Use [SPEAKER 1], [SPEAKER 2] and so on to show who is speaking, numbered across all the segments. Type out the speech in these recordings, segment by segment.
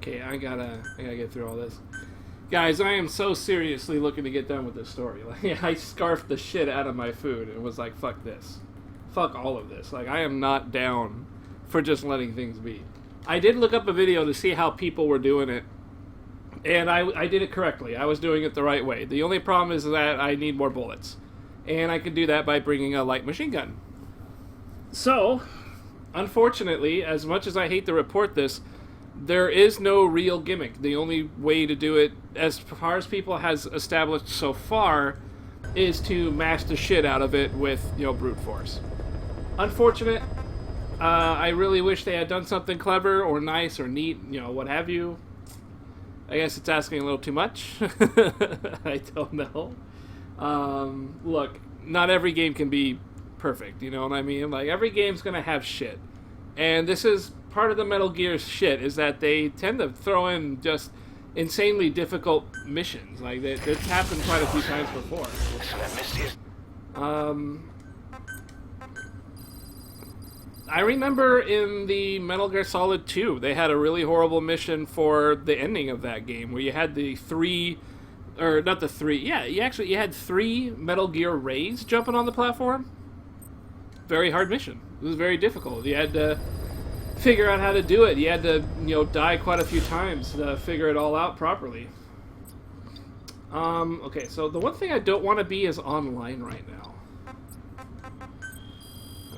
[SPEAKER 1] Okay, I gotta get through all this. Guys, I am so seriously looking to get done with this story. Like, I scarfed the shit out of my food and was like, fuck this. Fuck all of this. Like, I am not down for just letting things be. I did look up a video to see how people were doing it, and I did it correctly. I was doing it the right way. The only problem is that I need more bullets, and I could do that by bringing a light machine gun. So, unfortunately, as much as I hate to report this, there is no real gimmick. The only way to do it, as far as people has established so far, is to mash the shit out of it with, brute force. Unfortunate. I really wish they had done something clever or nice or neat, what have you. I guess it's asking a little too much. I don't know. Look, not every game can be perfect, you know what I mean? Like, every game's gonna have shit. And this is part of the Metal Gear shit, is that they tend to throw in just insanely difficult missions. Like, it's happened quite a few times before. I remember in the Metal Gear Solid 2, they had a really horrible mission for the ending of that game, where you had you had 3 Metal Gear Rays jumping on the platform. Very hard mission. It was very difficult. You had to figure out how to do it. You had to, die quite a few times to figure it all out properly. Okay, so the one thing I don't want to be is online right now.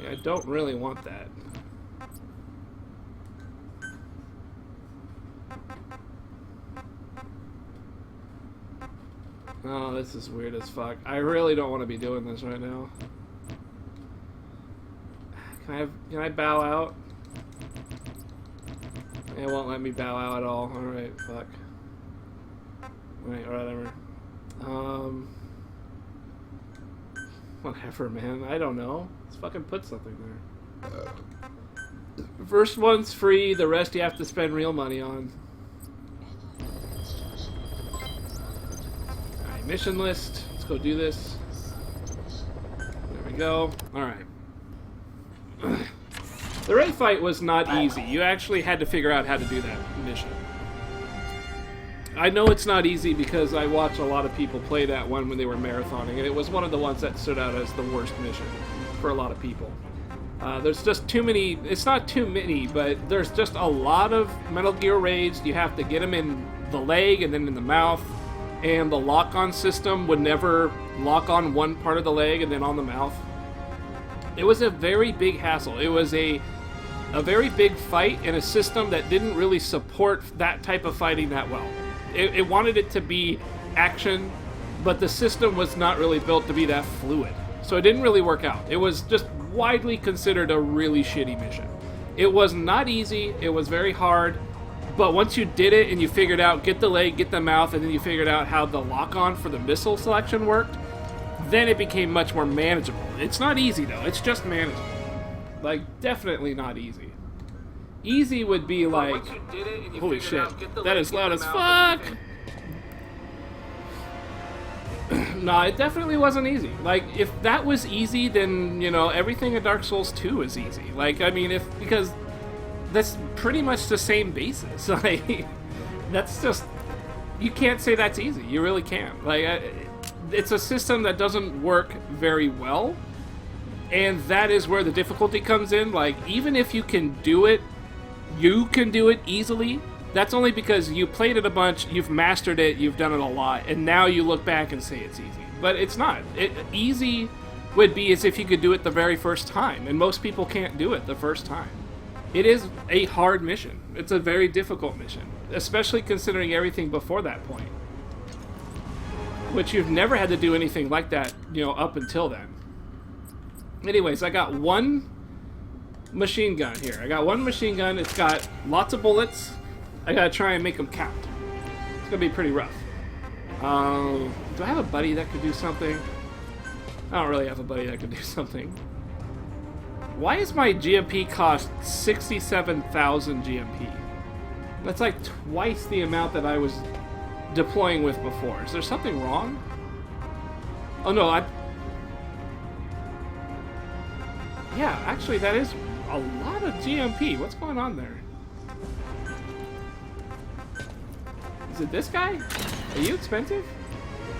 [SPEAKER 1] I don't really want that. Oh, this is weird as fuck. I really don't want to be doing this right now. Can I bow out? It won't let me bow out at all. Alright, fuck. Wait, whatever. Whatever, man. I don't know. Let's fucking put something there. First one's free, the rest you have to spend real money on. Alright, mission list. Let's go do this. There we go. Alright. The Ray fight was not easy. You actually had to figure out how to do that mission. I know it's not easy because I watched a lot of people play that one when they were marathoning, and it was one of the ones that stood out as the worst mission for a lot of people. There's just too many, it's not too many, but there's just a lot of Metal Gear raids. You have to get them in the leg and then in the mouth, and the lock-on system would never lock on one part of the leg and then on the mouth. It was a very big hassle. It was a very big fight in a system that didn't really support that type of fighting that well. It wanted it to be action, but the system was not really built to be that fluid. So it didn't really work out. It was just widely considered a really shitty mission. It was not easy, it was very hard, but once you did it and you figured out, get the leg, get the mouth, and then you figured out how the lock-on for the missile selection worked, then it became much more manageable. It's not easy though, it's just manageable. Like, definitely not easy. Easy would be like, holy shit, that is loud as fuck! Nah, it definitely wasn't easy. Like, if that was easy, then, everything in Dark Souls 2 is easy. Like, I mean, because that's pretty much the same basis. Like, that's just, you can't say that's easy. You really can't. Like, it's a system that doesn't work very well, and that is where the difficulty comes in. Like, even if you can do it easily, that's only because you played it a bunch, you've mastered it, you've done it a lot, and now you look back and say it's easy. But it's not. Easy would be as if you could do it the very first time, and most people can't do it the first time. It is a hard mission. It's a very difficult mission, especially considering everything before that point, which you've never had to do anything like that, up until then. Anyways, I got one machine gun here. I got one machine gun. It's got lots of bullets. I gotta try and make them count. It's gonna be pretty rough. Do I have a buddy that could do something? I don't really have a buddy that could do something. Why is my GMP cost 67,000 GMP? That's like twice the amount that I was deploying with before. Is there something wrong? Oh no, yeah, actually that is a lot of GMP. What's going on there? Is it this guy? Are you expensive?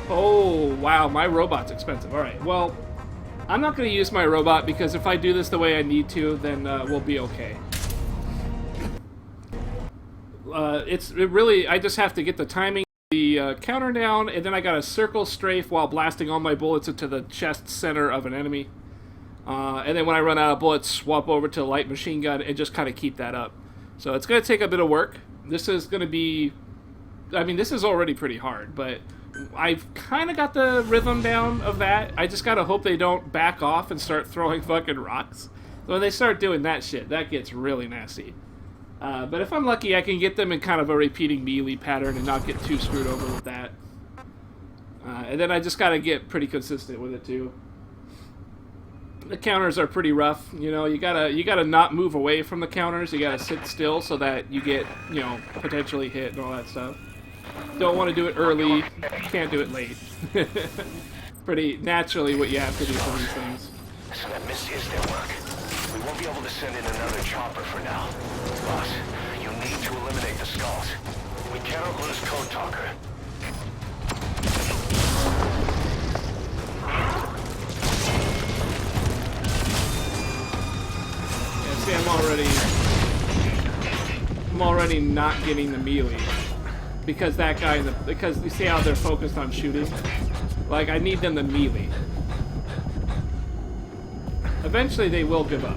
[SPEAKER 1] Oh, wow, my robot's expensive. Alright, well, I'm not going to use my robot because if I do this the way I need to, then we'll be okay. I just have to get the timing, the counter down, and then I got to circle strafe while blasting all my bullets into the chest center of an enemy. And then when I run out of bullets, swap over to light machine gun and just kind of keep that up. So it's going to take a bit of work. This is going to be... I mean, this is already pretty hard, but I've kind of got the rhythm down of that. I just got to hope they don't back off and start throwing fucking rocks. So when they start doing that shit, that gets really nasty. But if I'm lucky, I can get them in kind of a repeating melee pattern and not get too screwed over with that. And then I just got to get pretty consistent with it, too. The counters are pretty rough, you know. You gotta not move away from the counters. You gotta sit still so that you get, you know, potentially hit and all that stuff. Don't want to do it early. Can't do it late. Pretty naturally what you have to do for these things.
[SPEAKER 2] So that misses their work. We won't be able to send in another chopper for now. Boss, you need to eliminate the skulls. We cannot lose Code Talker.
[SPEAKER 1] See, I'm already not getting the melee because that guy because you see how they're focused on shooting. Like, I need them to melee. Eventually, they will give up.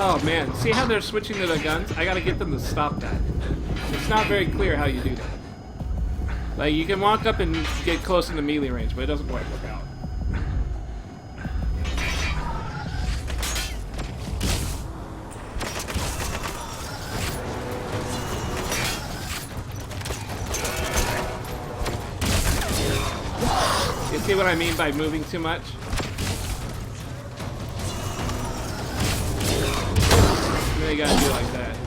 [SPEAKER 1] Oh man, see how they're switching to the guns? I gotta get them to stop that. It's not very clear how you do that. Like, you can walk up and get close in the melee range, but it doesn't quite work out. You see what I mean by moving too much? You gotta do it like that.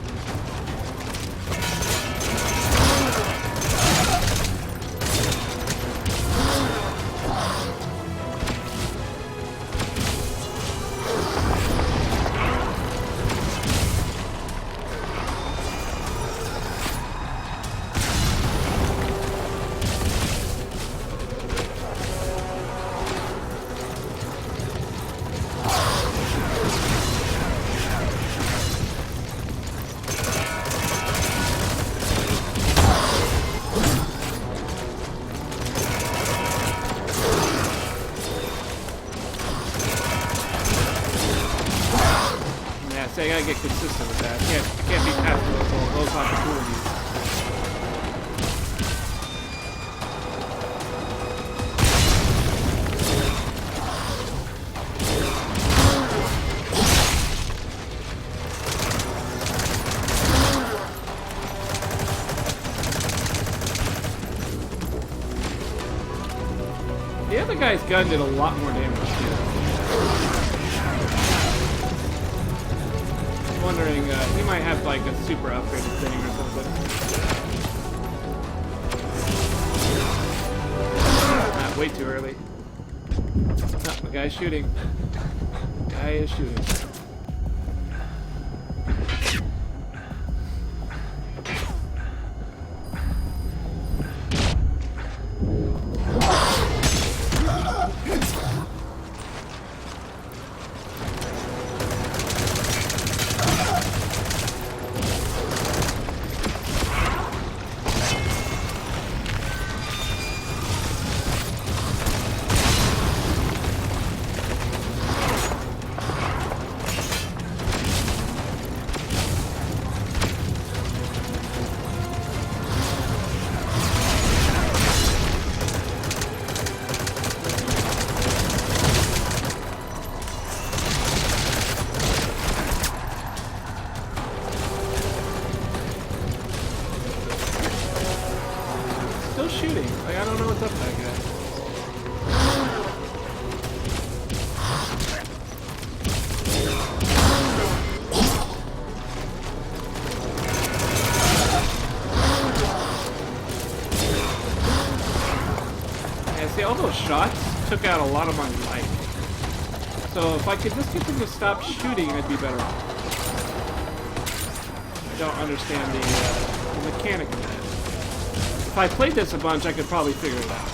[SPEAKER 1] See, I gotta get consistent with that. I can't be passing those opportunities. The other guy's gun did a lot more damage too. Wondering, he might have like a super upgraded thing or something. Not way too early. Oh, the guy's shooting. The guy is shooting. shots took out a lot of my life. So if I could just get them to stop shooting, I'd be better off. I don't understand the mechanic of that. If I played this a bunch, I could probably figure it out.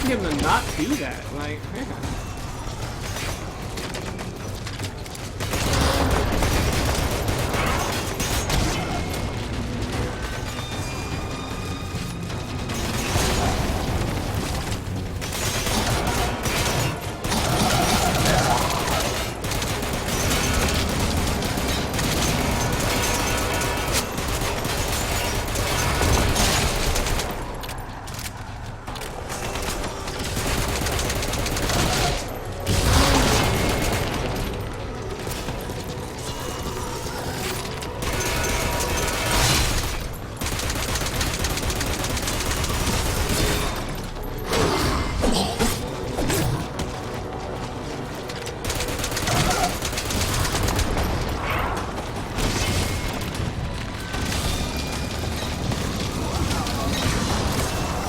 [SPEAKER 1] Him to not do that, like, man.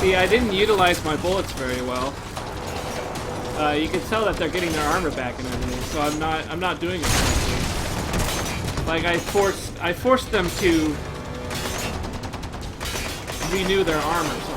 [SPEAKER 1] See, I didn't utilize my bullets very well. You can tell that they're getting their armor back and everything, so I'm not doing it correctly. Like I forced them to renew their armor somehow.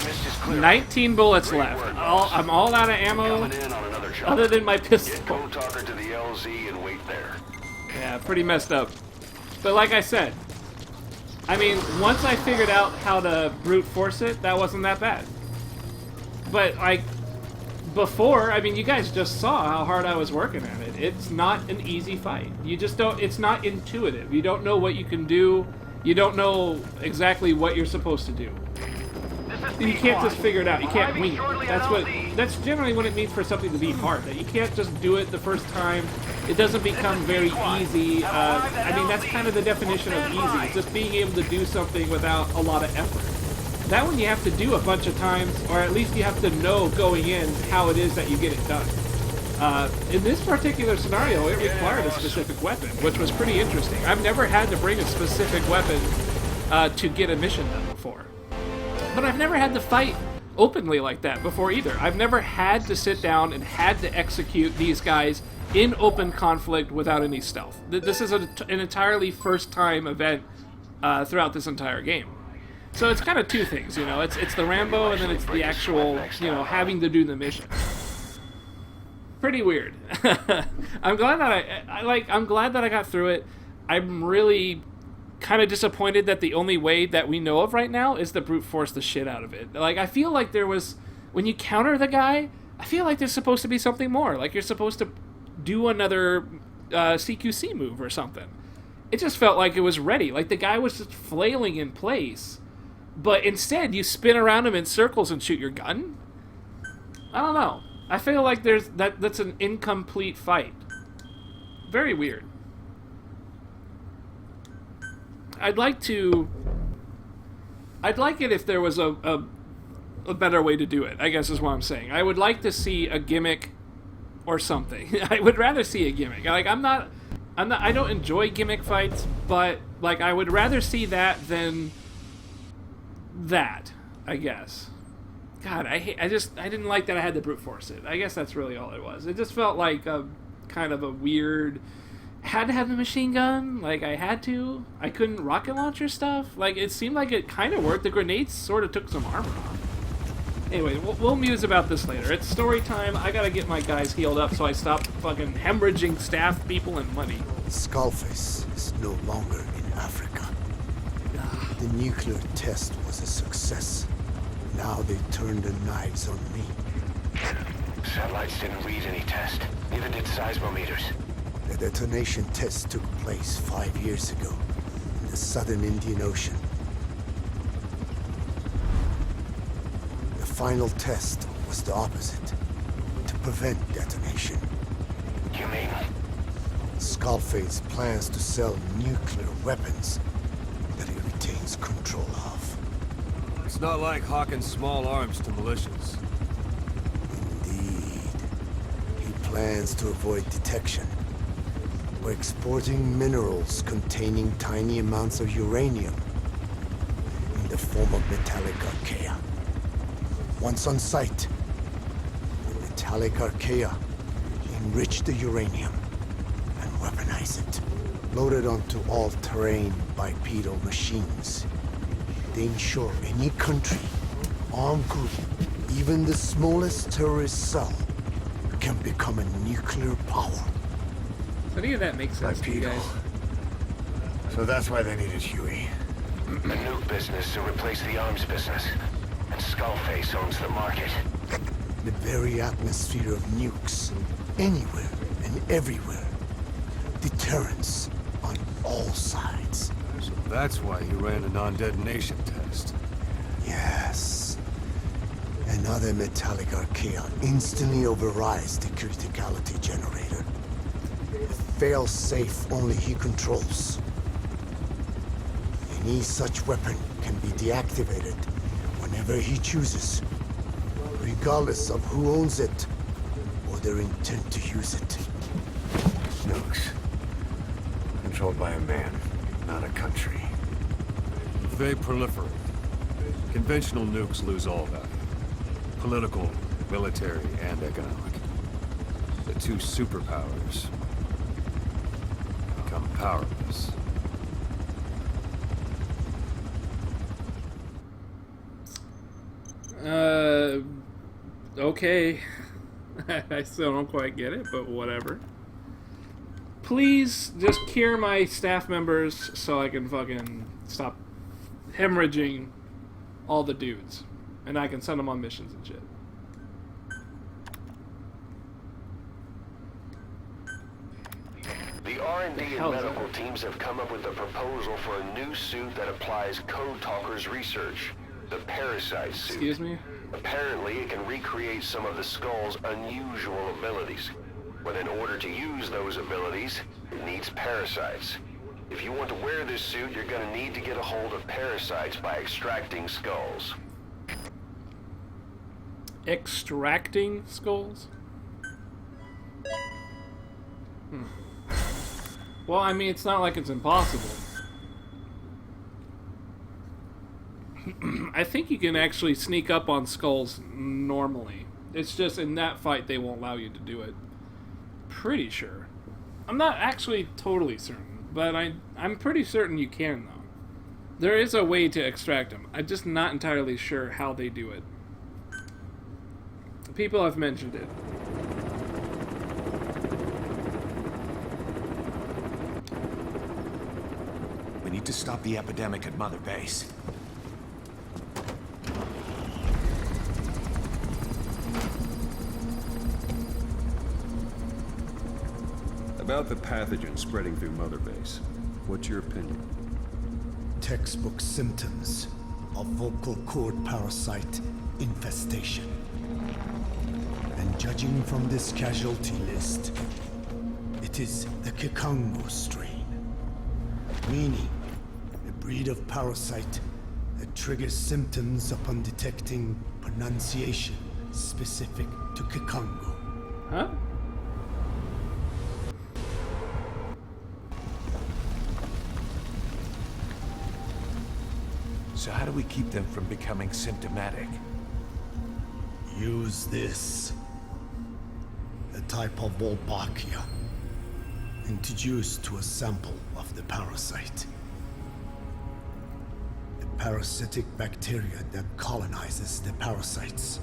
[SPEAKER 2] Mist is clear.
[SPEAKER 1] 19 bullets left. I'm all out of ammo, other than my pistol.
[SPEAKER 2] Get code talker to the LZ and wait there.
[SPEAKER 1] Yeah, pretty messed up. But like I said, I mean, once I figured out how to brute force it, that wasn't that bad. But like before, I mean, you guys just saw how hard I was working at it. It's not an easy fight. You just don't, it's not intuitive. You don't know what you can do. You don't know exactly what you're supposed to do. You can't just figure it out. You can't wing it. That's generally what it means for something to be hard. That you can't just do it the first time. It doesn't become very easy. I mean, that's kind of the definition of easy. It's just being able to do something without a lot of effort. That one you have to do a bunch of times, or at least you have to know going in how it is that you get it done. In this particular scenario, it required a specific weapon, which was pretty interesting. I've never had to bring a specific weapon to get a mission done before. But I've never had to fight openly like that before either. I've never had to sit down and had to execute these guys in open conflict without any stealth. This is an entirely first-time event throughout this entire game. So it's kind of two things, you know. It's the Rambo, and then it's the actual, you know, having to do the mission. Pretty weird. I'm glad that I'm glad that I got through it. I'm really kind of disappointed that the only way that we know of right now is to brute force the shit out of it. Like, I feel like there was, when you counter the guy, I feel like there's supposed to be something more. Like, you're supposed to do another CQC move or something. It just felt like it was ready. Like, the guy was just flailing in place. But instead, you spin around him in circles and shoot your gun? I don't know. I feel like that's an incomplete fight. Very weird. I'd like it if there was a better way to do it, I guess is what I'm saying. I would like to see a gimmick or something. I would rather see a gimmick. Like, I don't enjoy gimmick fights, but, like, I would rather see that than that, I guess. God, I didn't like that I had to brute force it. I guess that's really all it was. It just felt like a kind of a weird... Had to have the machine gun? Like, I had to? I couldn't rocket launcher stuff? Like, it seemed like it kind of worked. The grenades sort of took some armor off. Anyway, we'll muse about this later. It's story time. I gotta get my guys healed up so I stop fucking hemorrhaging staff, people, and money.
[SPEAKER 3] Skullface is no longer in Africa. The nuclear test was a success. Now they turned their knives on me.
[SPEAKER 2] Satellites didn't read any test. Neither did seismometers.
[SPEAKER 3] The detonation test took place 5 years ago in the southern Indian Ocean. The final test was the opposite, to prevent detonation.
[SPEAKER 2] You mean?
[SPEAKER 3] Skullface plans to sell nuclear weapons that he retains control of.
[SPEAKER 4] It's not like hawking small arms to militias.
[SPEAKER 3] Indeed. He plans to avoid detection. We're exporting minerals containing tiny amounts of uranium in the form of metallic archaea. Once on site, the metallic archaea enrich the uranium and weaponize it. Loaded onto all-terrain bipedal machines. They ensure any country, armed group, even the smallest terrorist cell, can become a nuclear power.
[SPEAKER 1] Any of that makes sense to you guys?
[SPEAKER 4] So that's why they needed Huey.
[SPEAKER 2] A nuke business to replace the arms business. And Skullface owns the market.
[SPEAKER 3] The very atmosphere of nukes, anywhere and everywhere. Deterrence on all sides.
[SPEAKER 4] So that's why he ran a non-detonation test.
[SPEAKER 3] Yes. Another metallic archaea instantly overrides the criticality generator. Fail-safe only he controls. Any such weapon can be deactivated whenever he chooses, regardless of who owns it or their intent to use it.
[SPEAKER 4] Nukes. Controlled by a man, not a country. If they proliferate, conventional nukes lose all value. Political, military, and economic. The two superpowers become powerless.
[SPEAKER 1] Okay. I still don't quite get it, but whatever. Please just cure my staff members so I can fucking stop hemorrhaging all the dudes. And I can send them on missions and shit.
[SPEAKER 2] The R&D and medical teams have come up with a proposal for a new suit that applies Code Talker's research. The Parasite suit.
[SPEAKER 1] Excuse me?
[SPEAKER 2] Apparently, it can recreate some of the Skull's unusual abilities. But in order to use those abilities, it needs parasites. If you want to wear this suit, you're gonna need to get a hold of parasites by extracting skulls.
[SPEAKER 1] Extracting skulls? Well, I mean, it's not like it's impossible. I think you can actually sneak up on skulls normally. It's just in that fight they won't allow you to do it. Pretty sure. I'm not actually totally certain, but I'm pretty certain you can, though. There is a way to extract them. I'm just not entirely sure how they do it. People have mentioned it.
[SPEAKER 5] We need to stop the epidemic at Mother Base.
[SPEAKER 6] About the pathogen spreading through Mother Base, what's your opinion?
[SPEAKER 3] Textbook symptoms of vocal cord parasite infestation. Judging from this casualty list, it is the Kikango strain, meaning a breed of parasite that triggers symptoms upon detecting pronunciation specific to Kikango.
[SPEAKER 1] Huh?
[SPEAKER 5] So how do we keep them from becoming symptomatic?
[SPEAKER 3] Use this. A type of Wolbachia, introduced to a sample of the parasite. A parasitic bacteria that colonizes the parasites,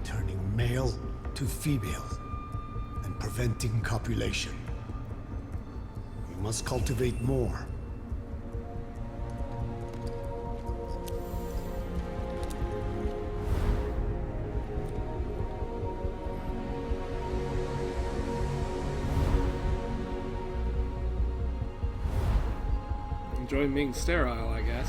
[SPEAKER 3] turning male to female and preventing copulation. We must cultivate more.
[SPEAKER 1] Enjoy being sterile, I guess.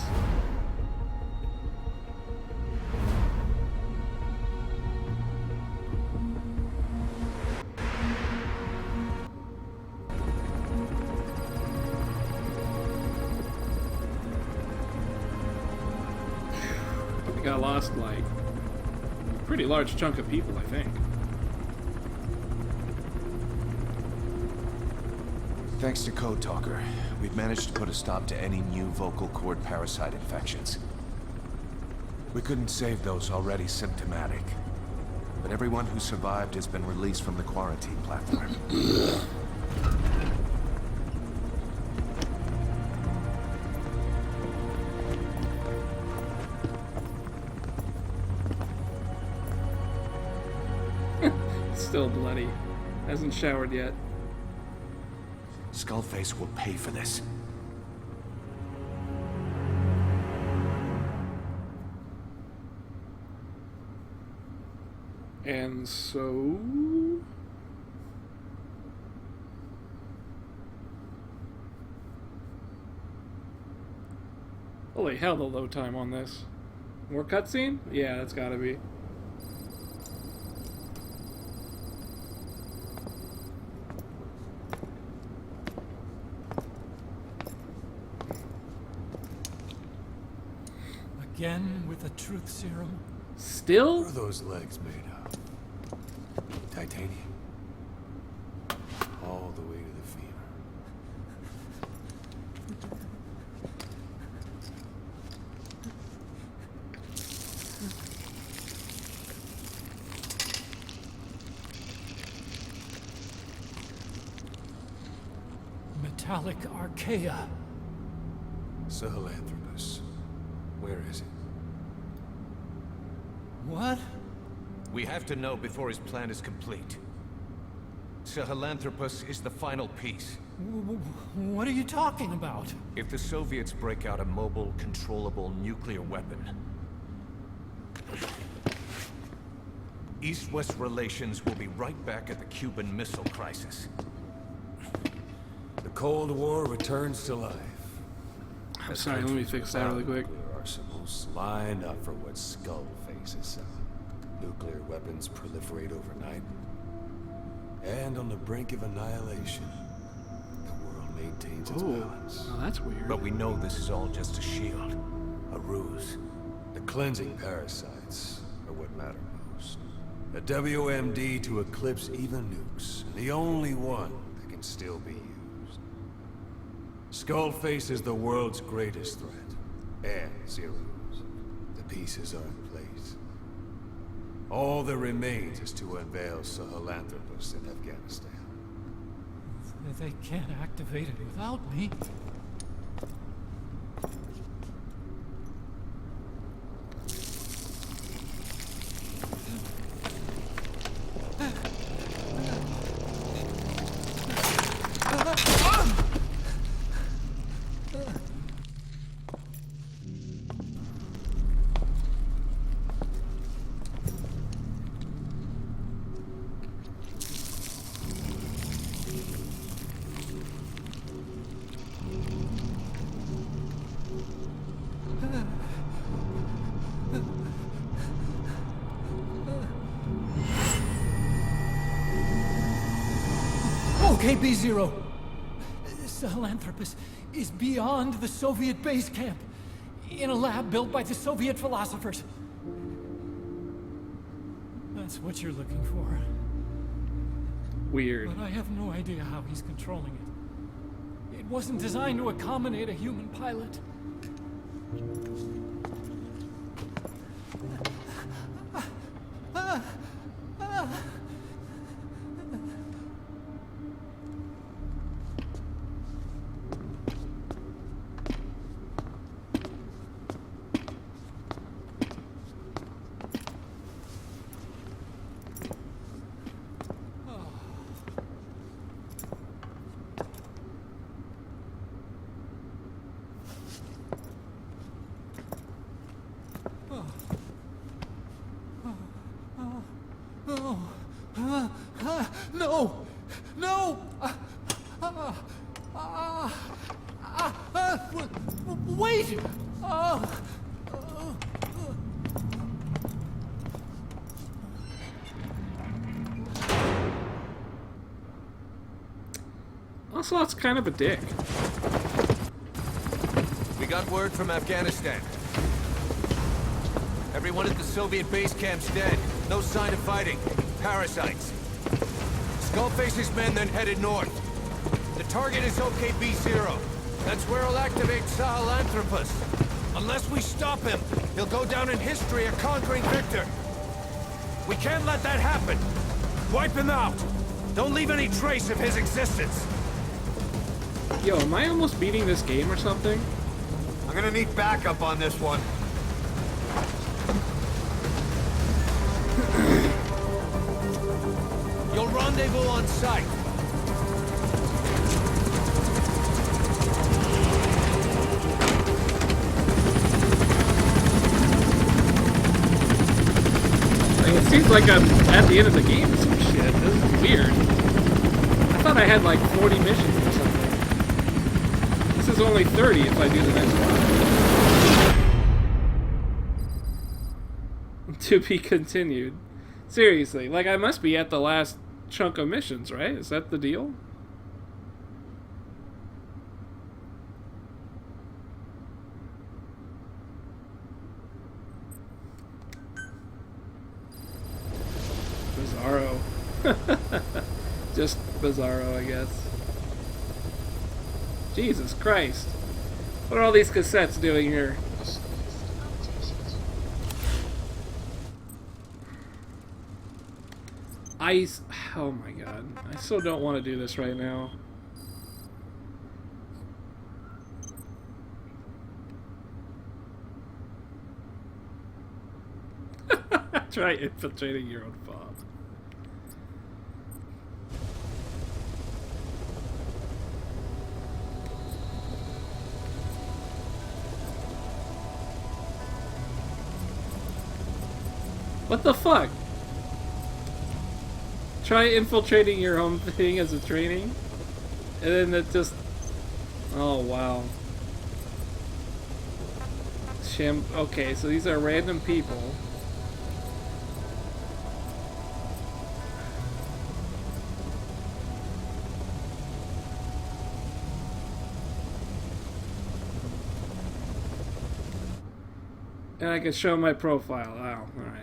[SPEAKER 1] We got lost like a pretty large chunk of people, I think.
[SPEAKER 5] Thanks to Code Talker, we've managed to put a stop to any new vocal cord parasite infections. We couldn't save those already symptomatic, but everyone who survived has been released from the quarantine platform.
[SPEAKER 1] Still bloody. Hasn't showered yet.
[SPEAKER 5] Skullface will pay for this.
[SPEAKER 1] And so... Holy hell, the load time on this. More cutscene? Yeah, that's gotta be.
[SPEAKER 7] Again with the truth serum?
[SPEAKER 1] Still?
[SPEAKER 4] What are those legs made of? Titanium. All the way to the femur.
[SPEAKER 7] Metallic archaea.
[SPEAKER 4] Sahelanthropus. Where is it?
[SPEAKER 7] What?
[SPEAKER 5] We have to know before his plan is complete. Sahelanthropus is the final piece.
[SPEAKER 7] What are you talking about?
[SPEAKER 5] If the Soviets break out a mobile, controllable nuclear weapon, East-West relations will be right back at the Cuban Missile Crisis.
[SPEAKER 4] The Cold War returns to life.
[SPEAKER 1] I'm sorry, let me fix that really quick.
[SPEAKER 4] Nuclear arsenals line up for what Skullface is selling. Nuclear weapons proliferate overnight. And on the brink of annihilation, the world maintains its balance.
[SPEAKER 1] Oh, that's weird.
[SPEAKER 5] But we know this is all just a shield.
[SPEAKER 4] A ruse. The cleansing parasites are what matter most. A WMD to eclipse even nukes. And the only one that can still be used. Skullface is the world's greatest threat. And Zero's. The pieces are in place. All that remains is to unveil Sahelanthropus in Afghanistan.
[SPEAKER 7] They can't activate it without me. Okay, B0. Sahelanthropus is beyond the Soviet base camp, in a lab built by the Soviet philosophers. That's what you're looking for.
[SPEAKER 1] Weird.
[SPEAKER 7] But I have no idea how he's controlling it. It wasn't designed to accommodate a human pilot. No! No! Wait!
[SPEAKER 1] Ocelot's kind of a dick.
[SPEAKER 5] We got word from Afghanistan. Everyone at the Soviet base camp's dead. No sign of fighting. Parasites. Skullface's men then headed north. The target is OKB-0. That's where he'll activate Sahelanthropus. Unless we stop him, he'll go down in history a conquering victor. We can't let that happen. Wipe him out. Don't leave any trace of his existence.
[SPEAKER 1] Yo, am I almost beating this game or something?
[SPEAKER 5] I'm gonna need backup on this one. You'll rendezvous on site.
[SPEAKER 1] Like, it seems like I'm at the end of the game or some shit. This is weird. I thought I had like 40 missions or something. This is only 30 if I do the next one. To be continued. Seriously, like I must be at the last chunk of missions, right? Is that the deal? Bizarro. Just Bizarro, I guess. Jesus Christ. What are all these cassettes doing here? Oh my god. I so don't want to do this right now. Try infiltrating your own fob. What the fuck? Try infiltrating your home thing as a training, and then it just... Oh, wow. Okay, so these are random people. And I can show my profile. Wow, alright.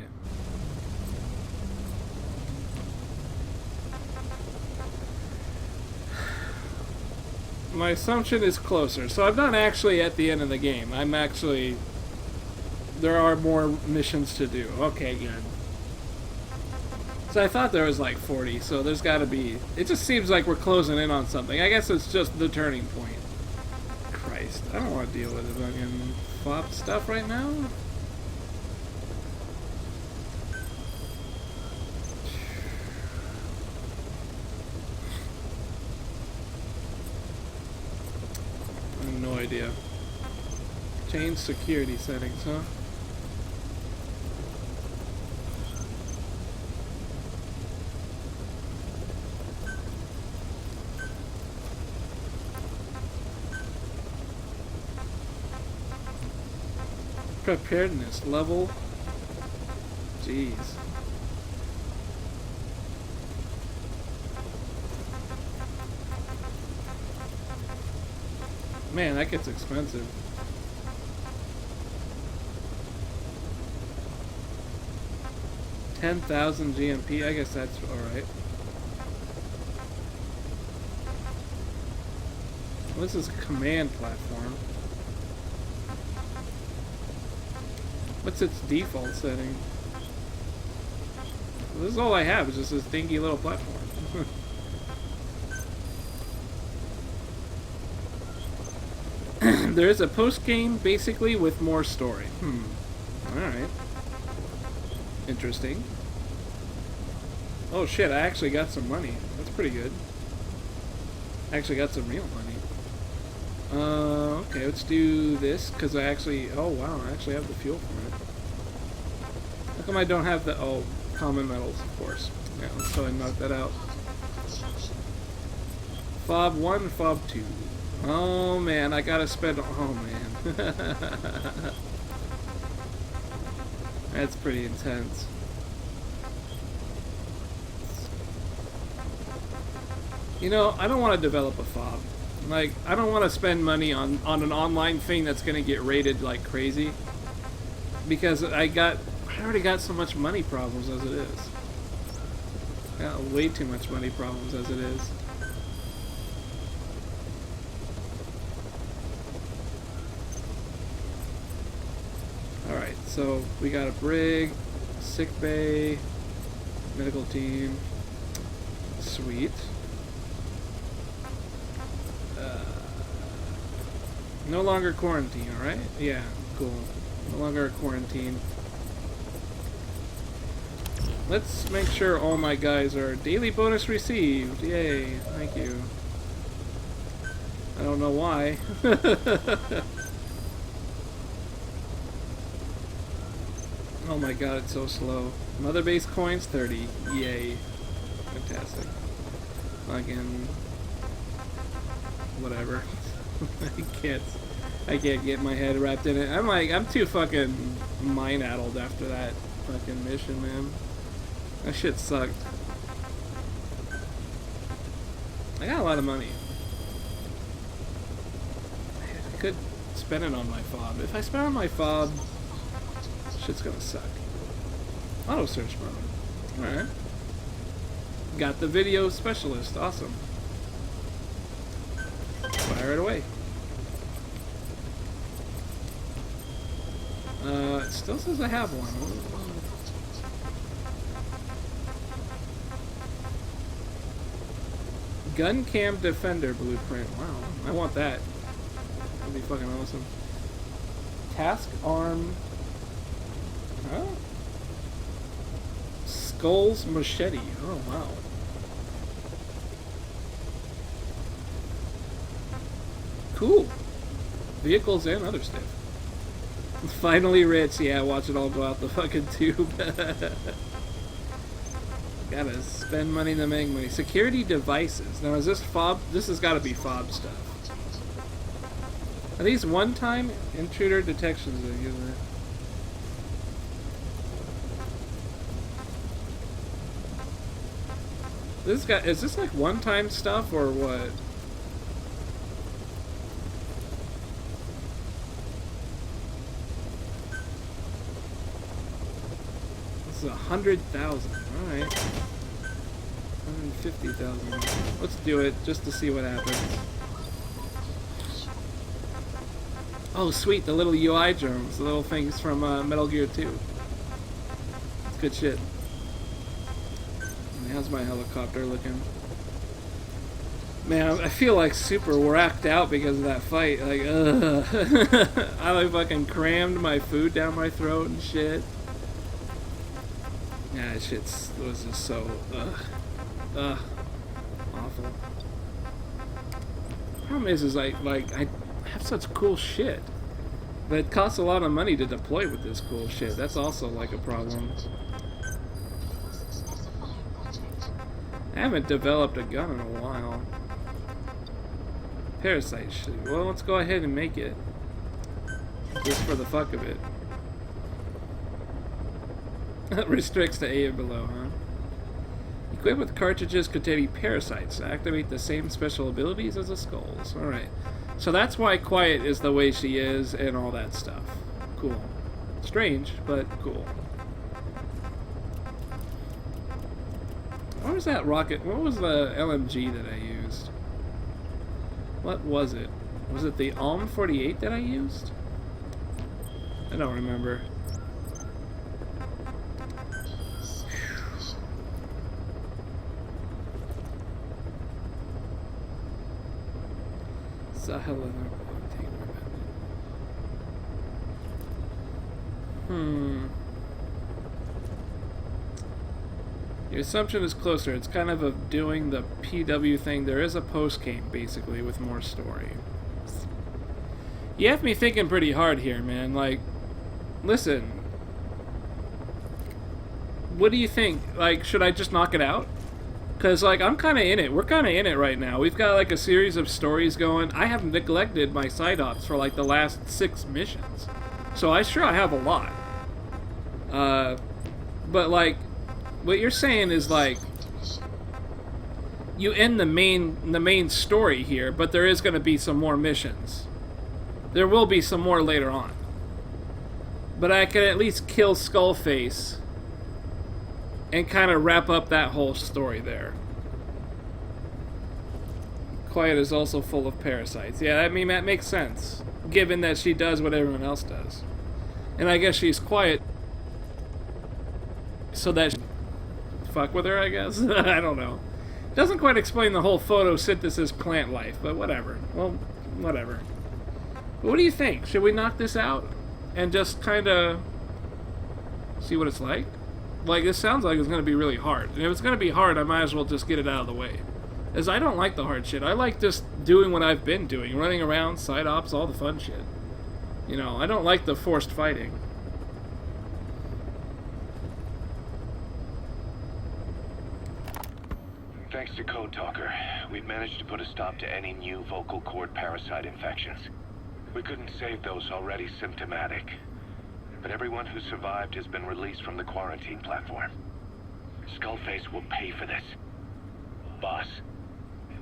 [SPEAKER 1] My assumption is closer. So I'm not actually at the end of the game. I'm actually... There are more missions to do. Okay, good. So I thought there was like 40, so there's gotta be... It just seems like we're closing in on something. I guess it's just the turning point. Christ, I don't want to deal with the fucking FOP stuff right now. No idea. Change security settings, huh? Preparedness level. Jeez. Man, that gets expensive. $10,000 GMP. I guess that's alright. Well, this is a command platform. What's its default setting? Well, this is all I have, is just this dinky little platform. There is a post-game, basically, with more story. Alright. Interesting. Oh shit, I actually got some money. That's pretty good. I actually got some real money. Okay, let's do this, because I actually... Oh wow, I actually have the fuel for it. How come I don't have the... Oh, common metals, of course. Yeah, let's go ahead and knock that out. Fob 1, Fob 2. Oh man, I gotta spend... Oh man. That's pretty intense. You know, I don't want to develop a fob. Like, I don't want to spend money on an online thing that's gonna get rated like crazy. Because I already got so much money problems as it is. I got way too much money problems as it is. Alright, so we got a brig, sick bay, medical team. Sweet. No longer quarantine, alright? Yeah, cool. No longer a quarantine. Let's make sure all my guys are daily bonus received. Yay, thank you. I don't know why. Oh my god, it's so slow. Mother base coins, 30. Yay. Fantastic. Fucking... whatever. I can't get my head wrapped in it. I'm too fucking mind-addled after that fucking mission, man. That shit sucked. I got a lot of money. I could spend it on my fob. If I spend it on my fob, shit's gonna suck. Auto search mode. Alright. Got the video specialist. Awesome. Fire it away. It still says I have one. Gun cam defender blueprint. Wow, I want that. That'd be fucking awesome. Task arm. Huh? Skulls machete. Oh wow. Cool. Vehicles and other stuff. Finally rich. Yeah, watch it all go out the fucking tube. Gotta spend money to make money. Security devices. Now is this fob? This has gotta be fob stuff. Are these one-time intruder detections? This guy, is this like one-time stuff or what? This is 100,000. All right, 150,000. Let's do it just to see what happens. Oh, sweet! The little UI drones, the little things from Metal Gear 2. It's good shit. How's my helicopter looking? Man, I feel like super whacked out because of that fight. Like, ugh. I like fucking crammed my food down my throat and shit. Yeah, that shit was just so, awful. Problem is I have such cool shit, but it costs a lot of money to deploy with this cool shit. That's also like a problem. I haven't developed a gun in a while. Parasite shit. Well, let's go ahead and make it. Just for the fuck of it. Restricts to A and below, huh? Equipped with cartridges containing parasites to activate the same special abilities as the skulls. Alright. So that's why Quiet is the way she is and all that stuff. Cool. Strange, but cool. What was that rocket? What was the LMG that I used? What was it? Was it the Alm 48 that I used? I don't remember. Your assumption is closer. It's kind of doing the PW thing. There is a post-game, basically, with more story. You have me thinking pretty hard here, man. Like, listen. What do you think? Like, should I just knock it out? Because, like, I'm kind of in it. We're kind of in it right now. We've got, like, a series of stories going. I have neglected my side ops for, like, the last 6 missions. So I have a lot. But, like, what you're saying is, like, you end the main story here, but there is going to be some more missions. There will be some more later on. But I can at least kill Skullface and kind of wrap up that whole story there. Quiet is also full of parasites. Yeah, I mean, that makes sense, given that she does what everyone else does. And I guess she's quiet so that she fuck with her, I guess. I don't know. Doesn't quite explain the whole photosynthesis plant life, but whatever. Well, whatever. But what do you think? Should we knock this out and just kind of see what it's like? Like, this sounds like it's going to be really hard. And if it's going to be hard, I might as well just get it out of the way. As I don't like the hard shit. I like just doing what I've been doing. Running around, side ops, all the fun shit. You know, I don't like the forced fighting.
[SPEAKER 2] Thanks to Code Talker, we've managed to put a stop to any new vocal cord parasite infections. We couldn't save those already symptomatic, but everyone who survived has been released from the quarantine platform. Skullface will pay for this. Boss,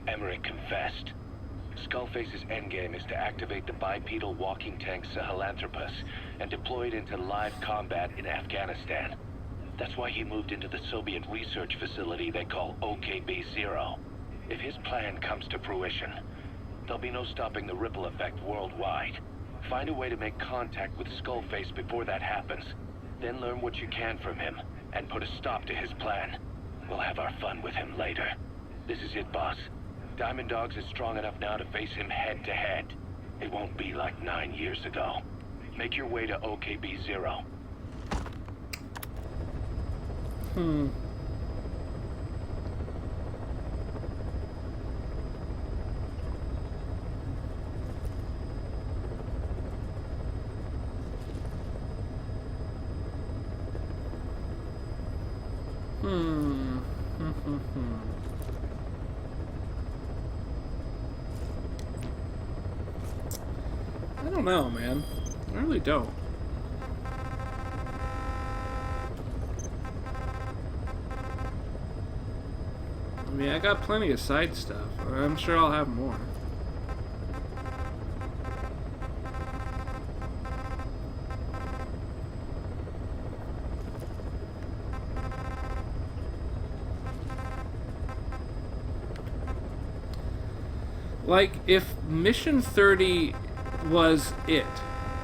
[SPEAKER 2] Emmerich confessed. Skullface's endgame is to activate the bipedal walking tank Sahelanthropus and deploy it into live combat in Afghanistan. That's why he moved into the Soviet research facility they call OKB-0. If his plan comes to fruition, there'll be no stopping the ripple effect worldwide. Find a way to make contact with Skullface before that happens. Then learn what you can from him, and put a stop to his plan. We'll have our fun with him later. This is it, boss. Diamond Dogs is strong enough now to face him head-to-head. It won't be like 9 years ago. Make your way to OKB-0.
[SPEAKER 1] I don't know, man. I really don't. I mean, I got plenty of side stuff. I'm sure I'll have more. Like, if Mission 30 was it,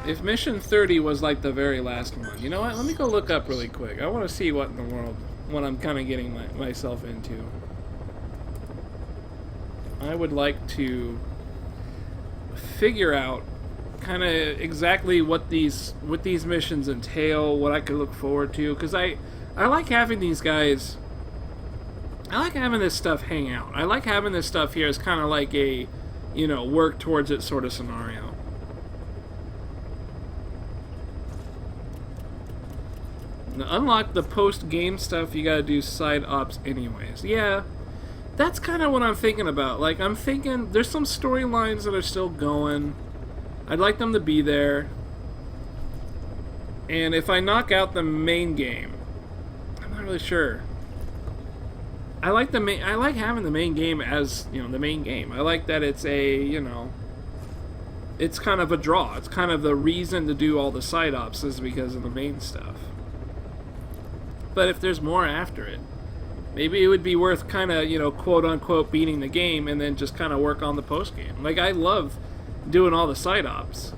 [SPEAKER 1] if Mission 30 was like the very last one, you know what? Let me go look up really quick. I want to see what in the world, what I'm kind of getting myself into. I would like to figure out kind of exactly what these missions entail, what I could look forward to, because I like having these guys. I like having this stuff hang out. I like having this stuff here as kind of like a, you know, work towards it sort of scenario. Now, unlock the post-game stuff, you gotta do side ops anyways. Yeah, that's kind of what I'm thinking about. Like, I'm thinking there's some storylines that are still going. I'd like them to be there. And if I knock out the main game, I'm not really sure. I like having the main game as, you know, the main game. I like that it's a, you know, it's kind of a draw. It's kind of the reason to do all the side ops is because of the main stuff. But if there's more after it, maybe it would be worth kind of, you know, quote-unquote beating the game and then just kind of work on the post-game. Like, I love doing all the side ops.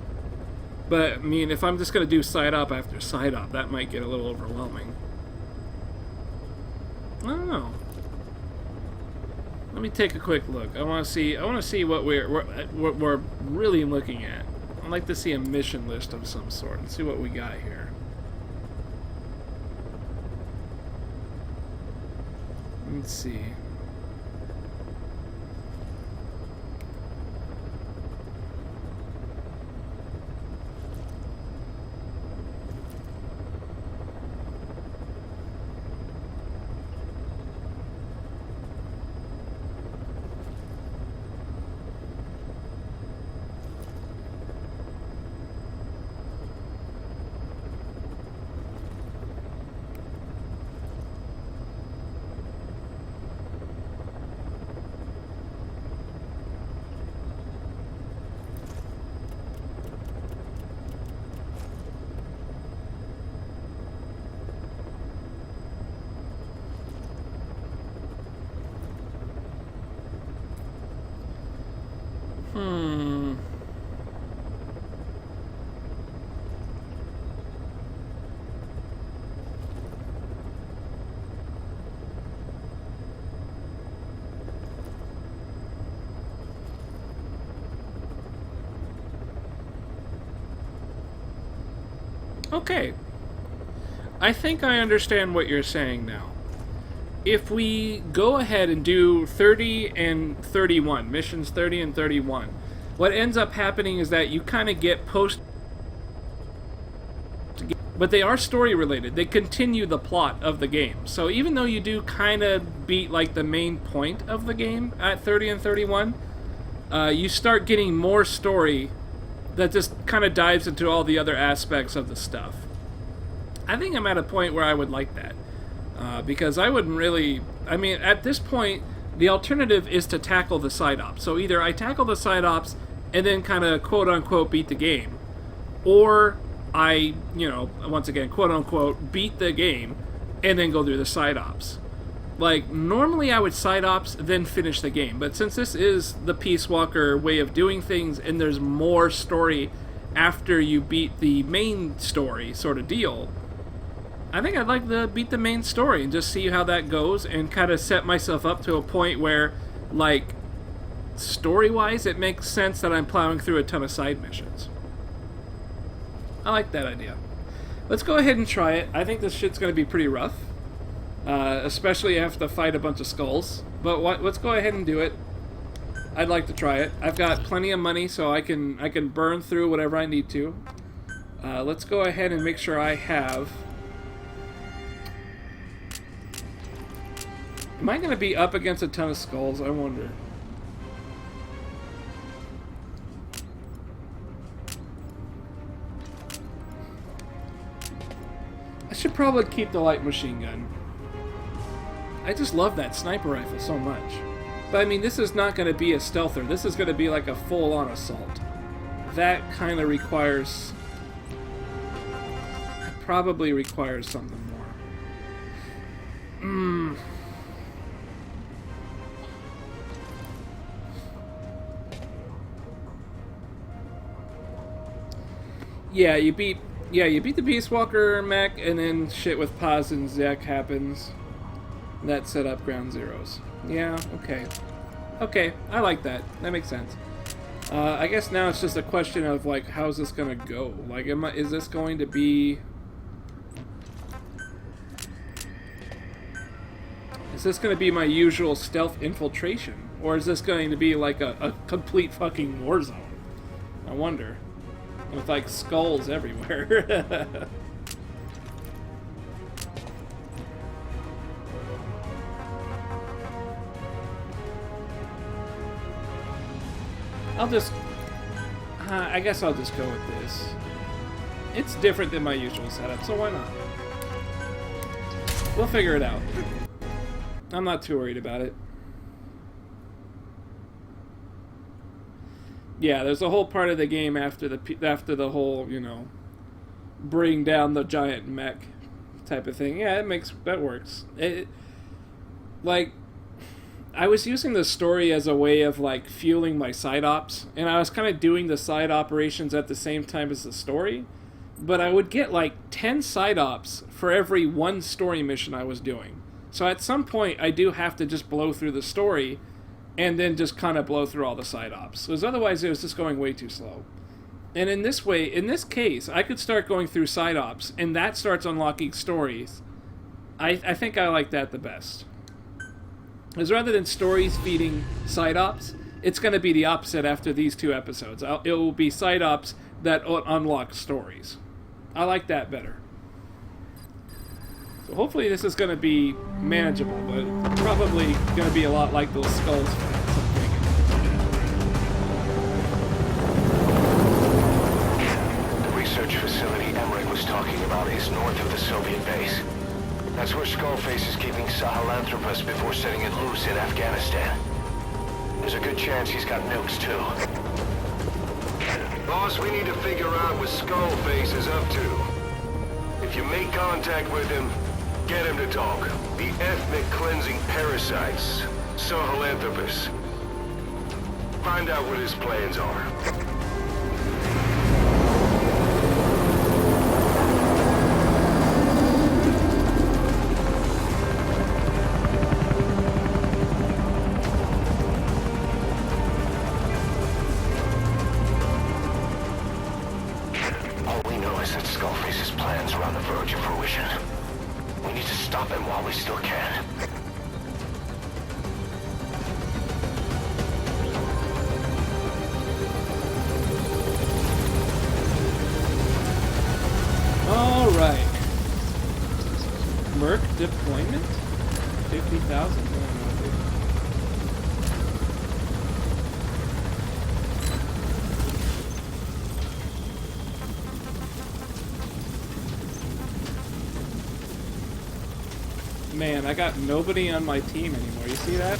[SPEAKER 1] But, I mean, if I'm just going to do side op after side op, that might get a little overwhelming. I don't know. Let me take a quick look. I want to see what we're really looking at. I'd like to see a mission list of some sort and see what we got here. Let's see. Okay. I think I understand what you're saying now. If we go ahead and do 30 and 31, missions 30 and 31, what ends up happening is that you kind of get post... But they are story related. They continue the plot of the game. So even though you do kind of beat like the main point of the game at 30 and 31, you start getting more story that just kind of dives into all the other aspects of the stuff. I think I'm at a point where I would like that. Because I wouldn't really... I mean, at this point, the alternative is to tackle the side ops. So either I tackle the side ops and then kind of quote-unquote beat the game, or I, you know, once again, quote-unquote beat the game and then go through the side ops. Like, normally I would side ops, then finish the game. But since this is the Peace Walker way of doing things, and there's more story after you beat the main story sort of deal, I think I'd like to beat the main story and just see how that goes and kind of set myself up to a point where, like, story-wise, it makes sense that I'm plowing through a ton of side missions. I like that idea. Let's go ahead and try it. I think this shit's going to be pretty rough. Especially have to fight a bunch of skulls. But let's go ahead and do it. I'd like to try it. I've got plenty of money, so I can burn through whatever I need to. Let's go ahead and make sure I have... Am I going to be up against a ton of skulls? I wonder. I should probably keep the light machine gun. I just love that sniper rifle so much. But I mean, this is not going to be a stealther. This is going to be like a full-on assault. That kind of requires... probably requires something more. Yeah, you beat the Peace Walker mech, and then shit with Paz and Zek happens. That set up ground zeros. Yeah, okay. Okay, I like that. That makes sense. I guess now it's just a question of, like, how's this gonna go? Like, is this going to be... Is this gonna be my usual stealth infiltration? Or is this going to be, like, a complete fucking war zone? I wonder. With, like, skulls everywhere. I guess I'll just go with this. It's different than my usual setup, so why not? We'll figure it out. I'm not too worried about it. Yeah, there's a whole part of the game after the whole, you know, bring down the giant mech type of thing. Yeah, that works. Like, I was using the story as a way of, like, fueling my side ops, and I was kind of doing the side operations at the same time as the story, but I would get, like, 10 side ops for every one story mission I was doing. So at some point, I do have to just blow through the story, and then just kind of blow through all the side ops. Because otherwise, it was just going way too slow. And in this case, I could start going through side ops, and that starts unlocking stories. I think I like that the best. Because rather than stories feeding side ops, it's going to be the opposite after these 2 episodes. It will be side ops that unlock stories. I like that better. So hopefully this is going to be manageable, but it's probably going to be a lot like those Skulls fights, I'm thinking.
[SPEAKER 2] The research facility Emmerich was talking about is north of the Soviet base. That's where Skullface is keeping Sahelanthropus before setting it loose in Afghanistan. There's a good chance he's got nukes, too. Boss, we need to figure out what Skullface is up to. If you make contact with him, get him to talk. The ethnic cleansing parasites, Sahelanthropus. Find out what his plans are. All we know is that Skullface's plans are on the verge of fruition. We need to stop him while we still can.
[SPEAKER 1] All right. Merc deployment? 50,000? Man, I got nobody on my team anymore. You see that?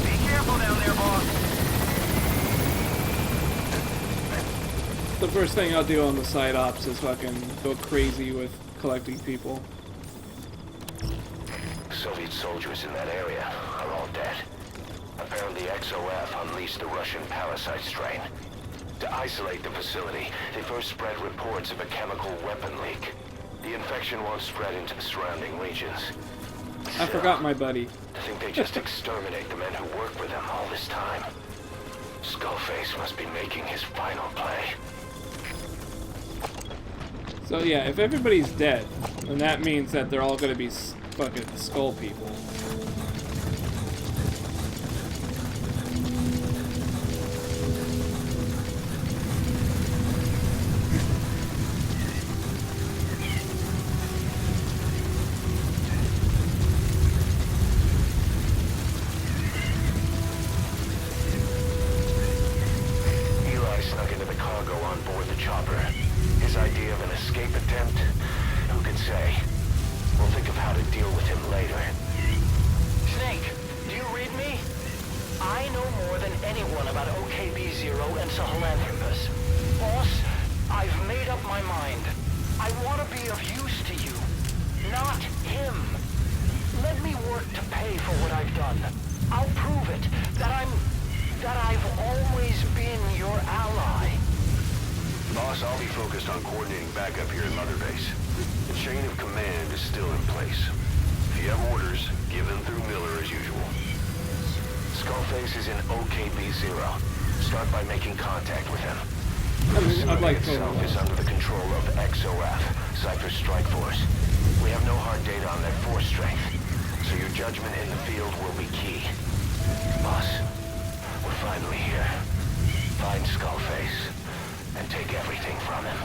[SPEAKER 2] Be careful down there, boss.
[SPEAKER 1] The first thing I'll do on the side ops is fucking go crazy with collecting people.
[SPEAKER 2] Soviet soldiers in that area are all dead. Apparently XOF unleashed the Russian parasite strain. To isolate the facility, they first spread reports of a chemical weapon leak. The infection won't spread into the surrounding regions.
[SPEAKER 1] I forgot my buddy.
[SPEAKER 2] I think they just exterminate the men who work with them all this time. Skullface must be making his final play.
[SPEAKER 1] So yeah, if everybody's dead, then that means that they're all gonna be fucking skull people.
[SPEAKER 2] His idea of an escape attempt? Who could say? We'll think of how to deal with him later.
[SPEAKER 8] Snake, do you read me? I know more than anyone about OKB-0 and Sahelanthropus. Boss, I've made up my mind. I want to be of use to you, not him. Let me work to pay for what I've done. I'll prove it, that I've always been your ally.
[SPEAKER 2] Boss, I'll be focused on coordinating backup here at Mother Base. The chain of command is still in place. If you have orders, give them through Miller as usual. Skullface is in OKB-0. Start by making contact with him.
[SPEAKER 1] I'd like to.
[SPEAKER 2] Itself is under the control of XOF, Cypher's Strike Force. We have no hard data on their force strength, so your judgment in the field will be key. Boss, we're finally here. Find Skullface and take everything from him.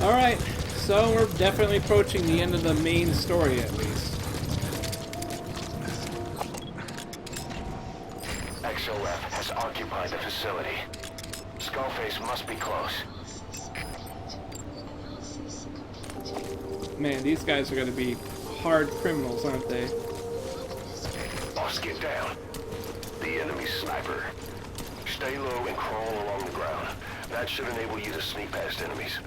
[SPEAKER 1] Alright, so we're definitely approaching the end of the main story at least.
[SPEAKER 2] XOF has occupied the facility. Skullface must be close.
[SPEAKER 1] Man, these guys are gonna be hard criminals, aren't they?
[SPEAKER 2] Boss, get down. The enemy sniper. Stay low and crawl along the ground. That should enable you to sneak past enemies.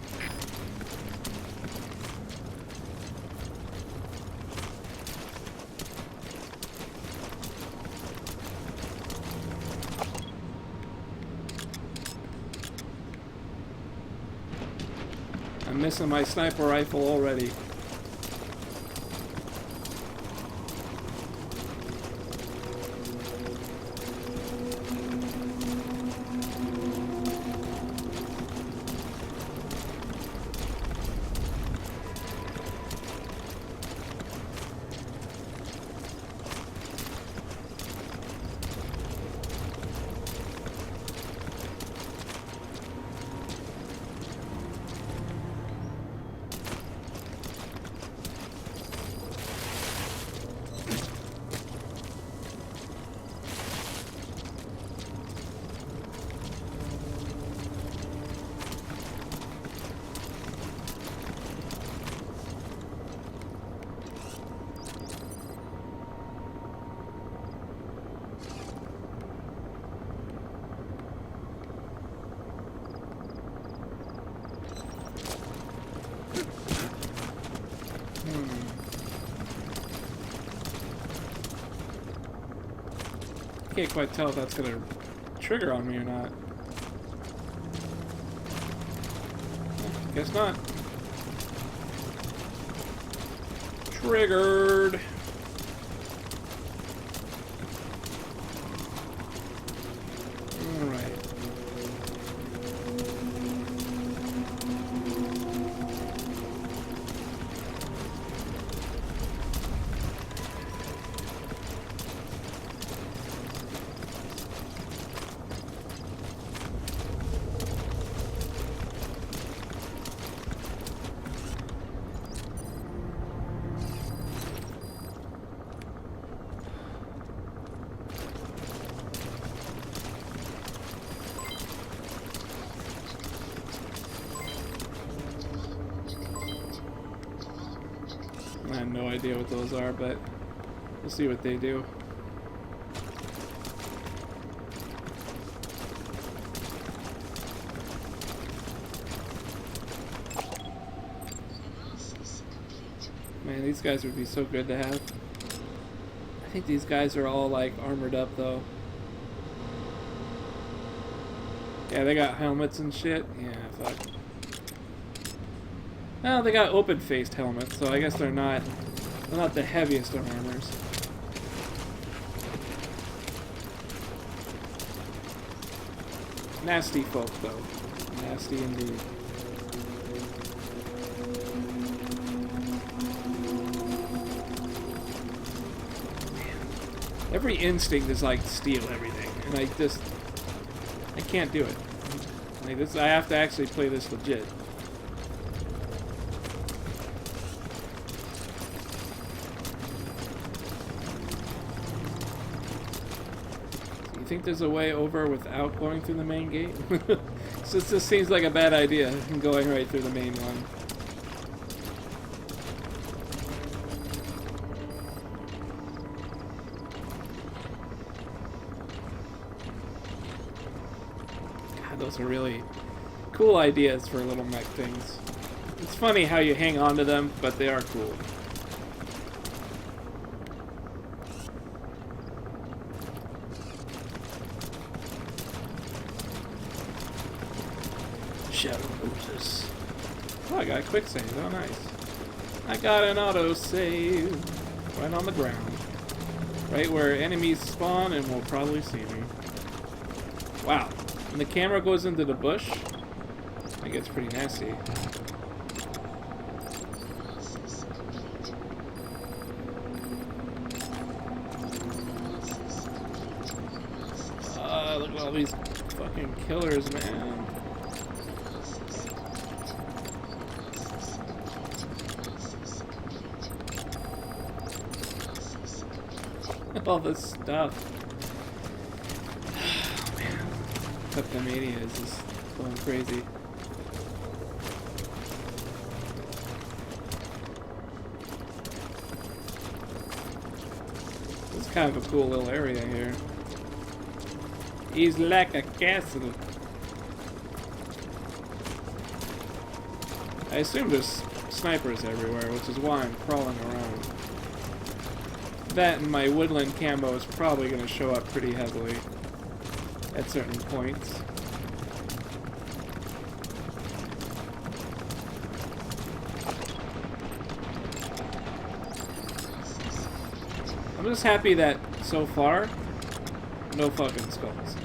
[SPEAKER 1] I'm missing my sniper rifle already. Can't quite tell if that's gonna trigger on me or not. Guess not. Triggered. Alright. I have no idea what those are, but we'll see what they do. Man, these guys would be so good to have. I think these guys are all like armored up though. Yeah, they got helmets and shit. Yeah, fuck. Well, they got open-faced helmets, so I guess they're not the heaviest of armors. Nasty folk, though. Nasty indeed. Every instinct is like steal everything, and I can't do it. Like this, I have to actually play this legit. You think there's a way over without going through the main gate? So this seems like a bad idea, going right through the main one. God, those are really cool ideas for little mech things. It's funny how you hang on to them, but they are cool. Shadow Moses. Oh, I got a quick save. Oh, nice. I got an auto save right on the ground, right where enemies spawn and will probably see me. Wow. When the camera goes into the bush, it gets pretty nasty. Look at all these fucking killers, man. All this stuff. Oh, man. Kleptomania is just going crazy. kind of a cool little area here. It's like a castle. I assume there's snipers everywhere, which is why I'm crawling around. That and my woodland camo is probably going to show up pretty heavily at certain points. I'm just happy that so far, no fucking skulls.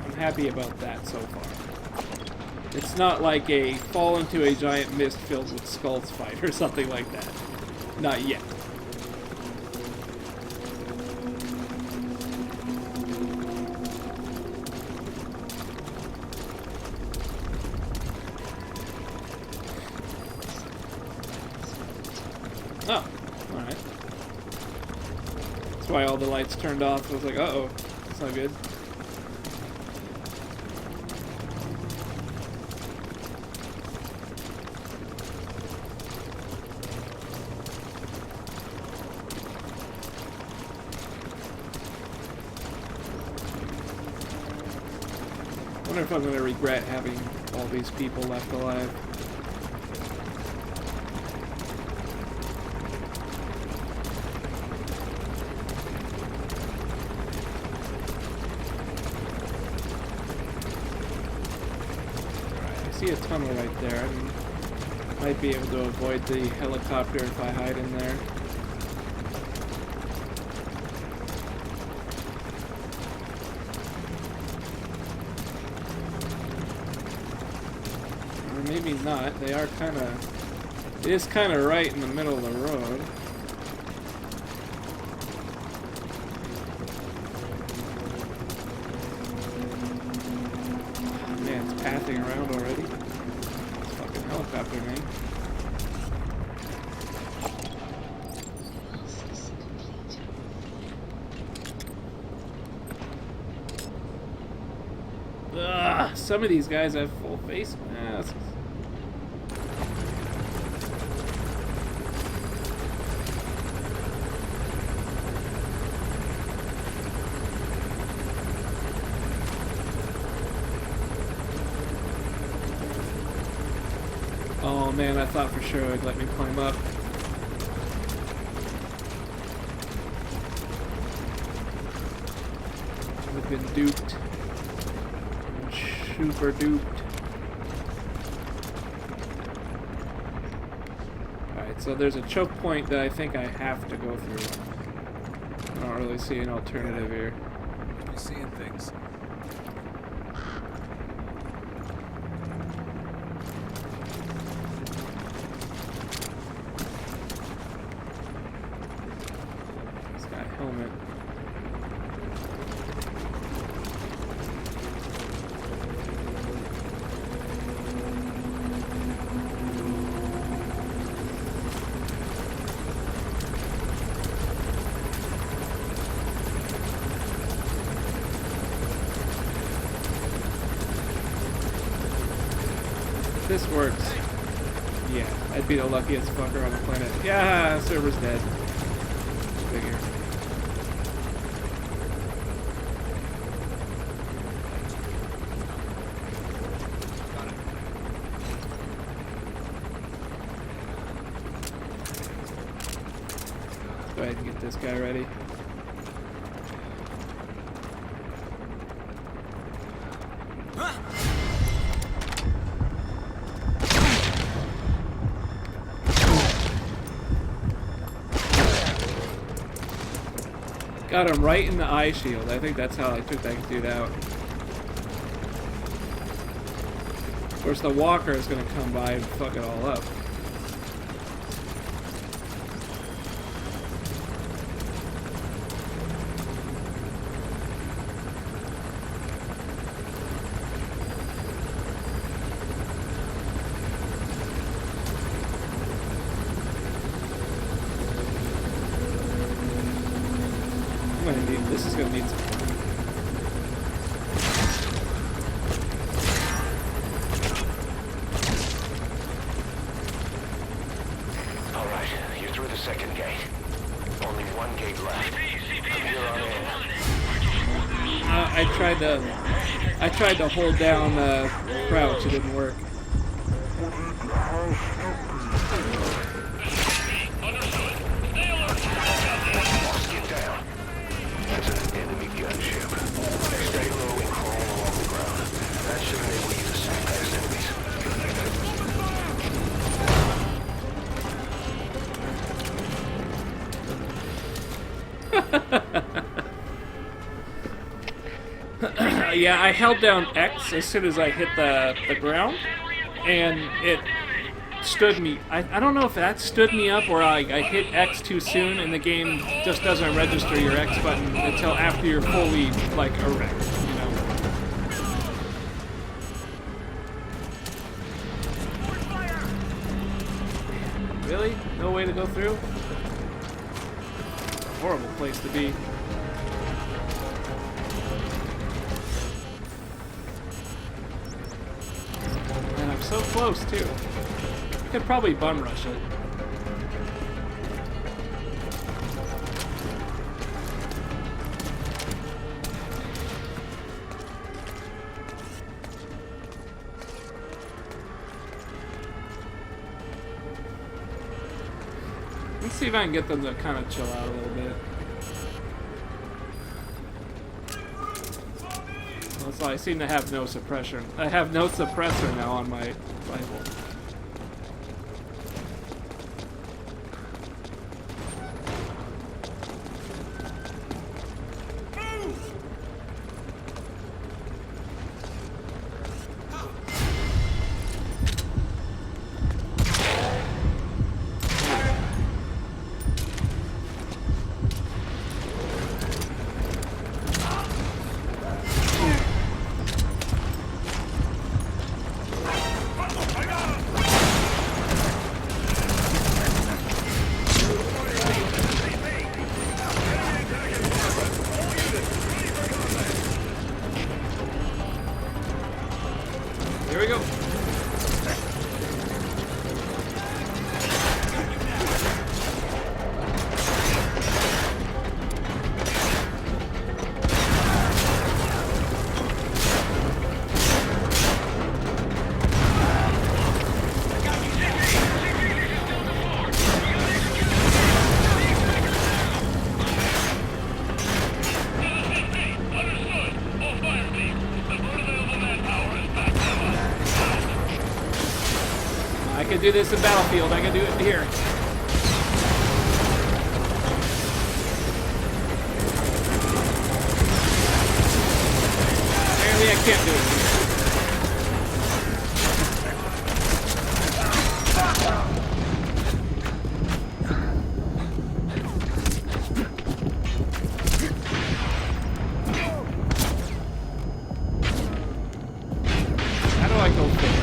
[SPEAKER 1] I'm happy about that so far. It's not like a fall into a giant mist filled with skulls fight or something like that. Not yet. Oh, alright. That's why all the lights turned off. I was like, uh-oh, that's not good. I wonder if I'm going to regret having all these people left alive. Alright, I see a tunnel right there. I might be able to avoid the helicopter if I hide in there. Maybe not. They are kind of... It is kind of right in the middle of the road. Oh, man, it's pathing around already. It's fucking helicopter, man. Ugh, some of these guys have full face masks. Oh man, I thought for sure it'd let me climb up. I've been duped. Super duped. Alright, so there's a choke point that I think I have to go through. I don't really see an alternative here.
[SPEAKER 5] You're seeing things.
[SPEAKER 1] He's got a helmet. This works. Yeah, I'd be the luckiest fucker on the planet. Yeah, server's dead. Figure. Go ahead and get this guy ready. Got him right in the eye shield. I think that's how I took that dude out. Of course, the walker is going to come by and fuck it all up. This is going to need some time.
[SPEAKER 2] All right, you're through the second gate. Only one gate left. From here on in.
[SPEAKER 1] I tried to hold down crouch. It didn't work.
[SPEAKER 2] Get down. That's an enemy gunship. Stay low and crawl along the ground. That should enable you to see past enemies.
[SPEAKER 1] Yeah, I held down X as soon as I hit the ground, and it stood me. I don't know if that stood me up or I hit X too soon, and the game just doesn't register your X button until after you're fully, like, erect, you know? Really? No way to go through? Horrible place to be. And I'm so close too. I could probably bum rush it. Let's see if I can get them to kind of chill out a little bit. So I seem to have no suppression. I have no suppressor now on my rifle. Here we go. I can do this in Battlefield. I can do it here. Apparently I can't do it here. How do I go forward?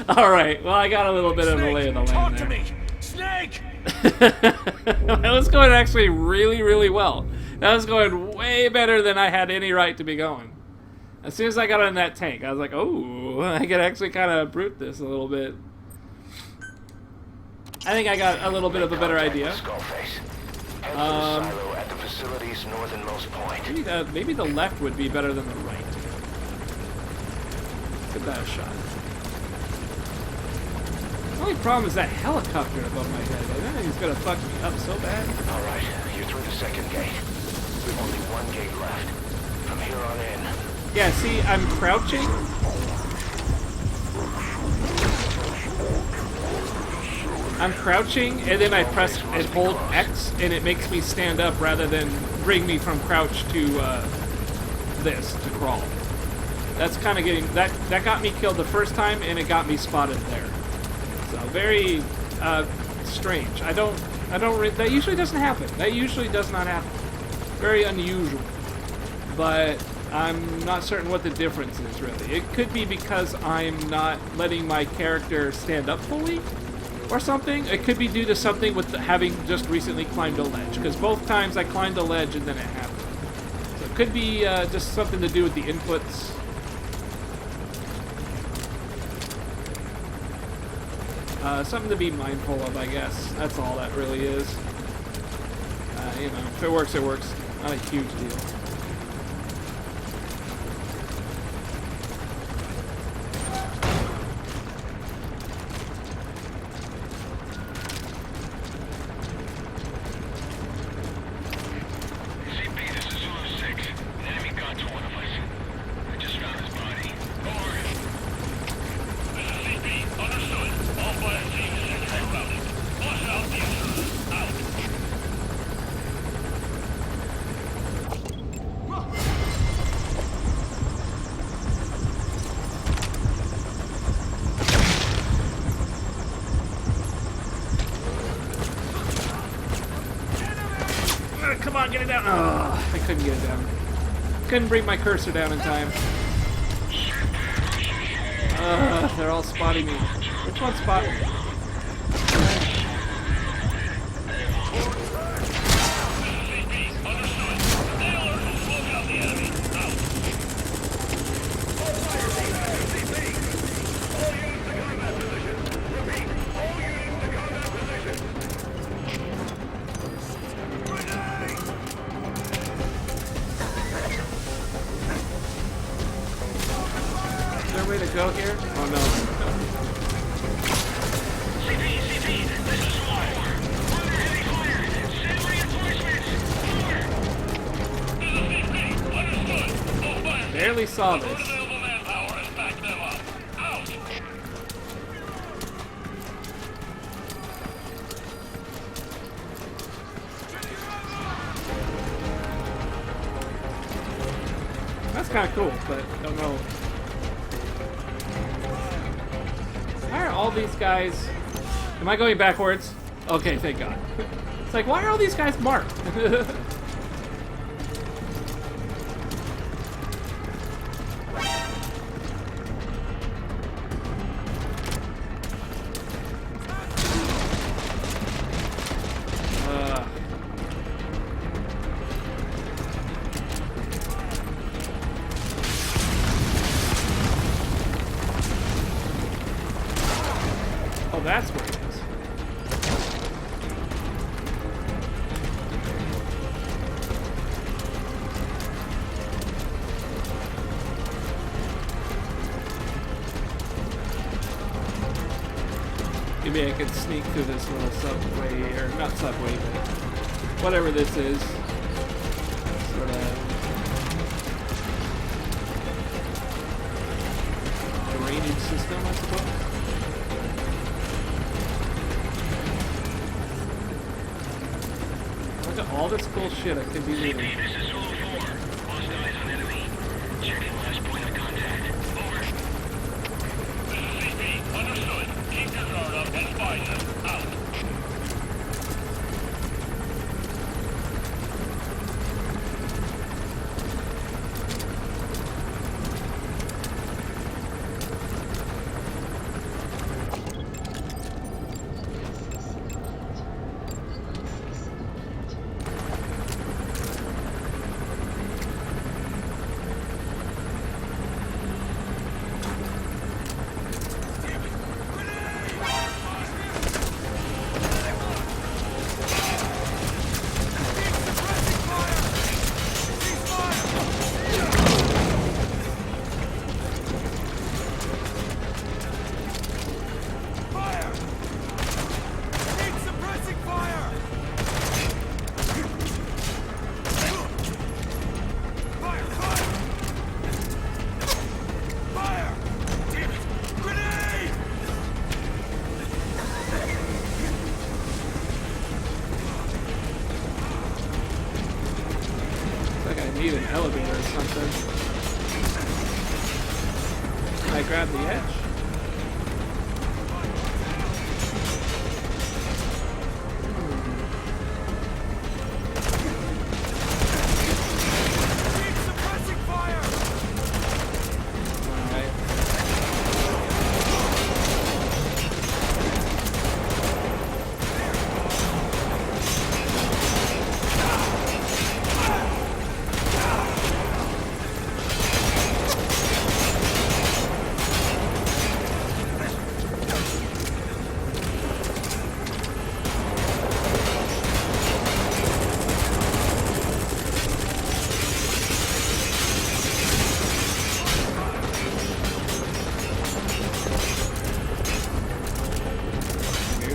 [SPEAKER 1] All right. Well, I got a little bit of a lay of the land there.
[SPEAKER 8] Snake!
[SPEAKER 1] That was going actually really, really well. That was going way better than I had any right to be going. As soon as I got on that tank, I was like, oh, I could actually kind of brute this a little bit. I think I got a little bit of a better idea.
[SPEAKER 2] At the facility's northernmost point.
[SPEAKER 1] Maybe the left would be better than the right. Give that a shot. The only problem is that helicopter above my head. I think he's gonna fuck me up so bad.
[SPEAKER 2] Alright, you're through the second gate. We've only one gate left. From here on in.
[SPEAKER 1] Yeah, see, I'm crouching. I'm crouching, and then I press and hold X, and it makes me stand up rather than bring me from crouch to this, to crawl. That's kind of getting... That got me killed the first time, and it got me spotted there. So, very strange. That usually doesn't happen. That usually does not happen. Very unusual. but I'm not certain what the difference is, really. It could be because I'm not letting my character stand up fully, or something. It could be due to something with having just recently climbed a ledge, because both times I climbed a ledge and then it happened. So it could be just something to do with the inputs. Something to be mindful of, I guess. That's all that really is. You know, if it works, it works. Not a huge deal. Come on, get it down. Oh, I couldn't get it down. Couldn't bring my cursor down in time. They're all spotting me. Which one's spotting me? Way to go here? Oh no.
[SPEAKER 9] CP, this is Swarm. Under heavy fire. Send reinforcements. Understood.
[SPEAKER 1] Barely saw this.
[SPEAKER 9] Manpower and back them up. Out.
[SPEAKER 1] That's kind of cool, but I don't know. Why are all these guys... Am I going backwards? Okay, thank God. It's like, why are all these guys marked? Oh, that's what it is. Maybe I could sneak through this little subway, or not subway, but whatever this is. Sort of drainage system, I suppose. Look at all this cool shit I could be reading.
[SPEAKER 9] This is Zulu 4. Lost eyes on enemy. Checking last point of contact. Over. This is CP. Understood. Keep your guard up and find them. Out.
[SPEAKER 1] Need an elevator or something. Can I grab the edge?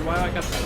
[SPEAKER 1] why I got that.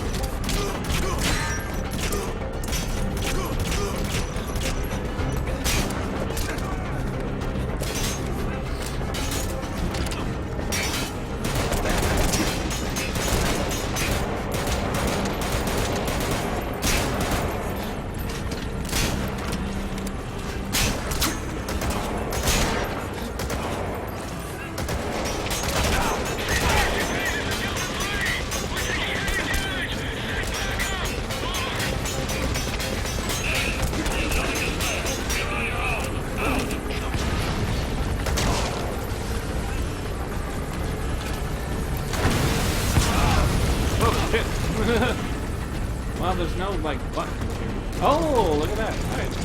[SPEAKER 1] Well, there's no, like, buttons here. Oh, look at that. Alright.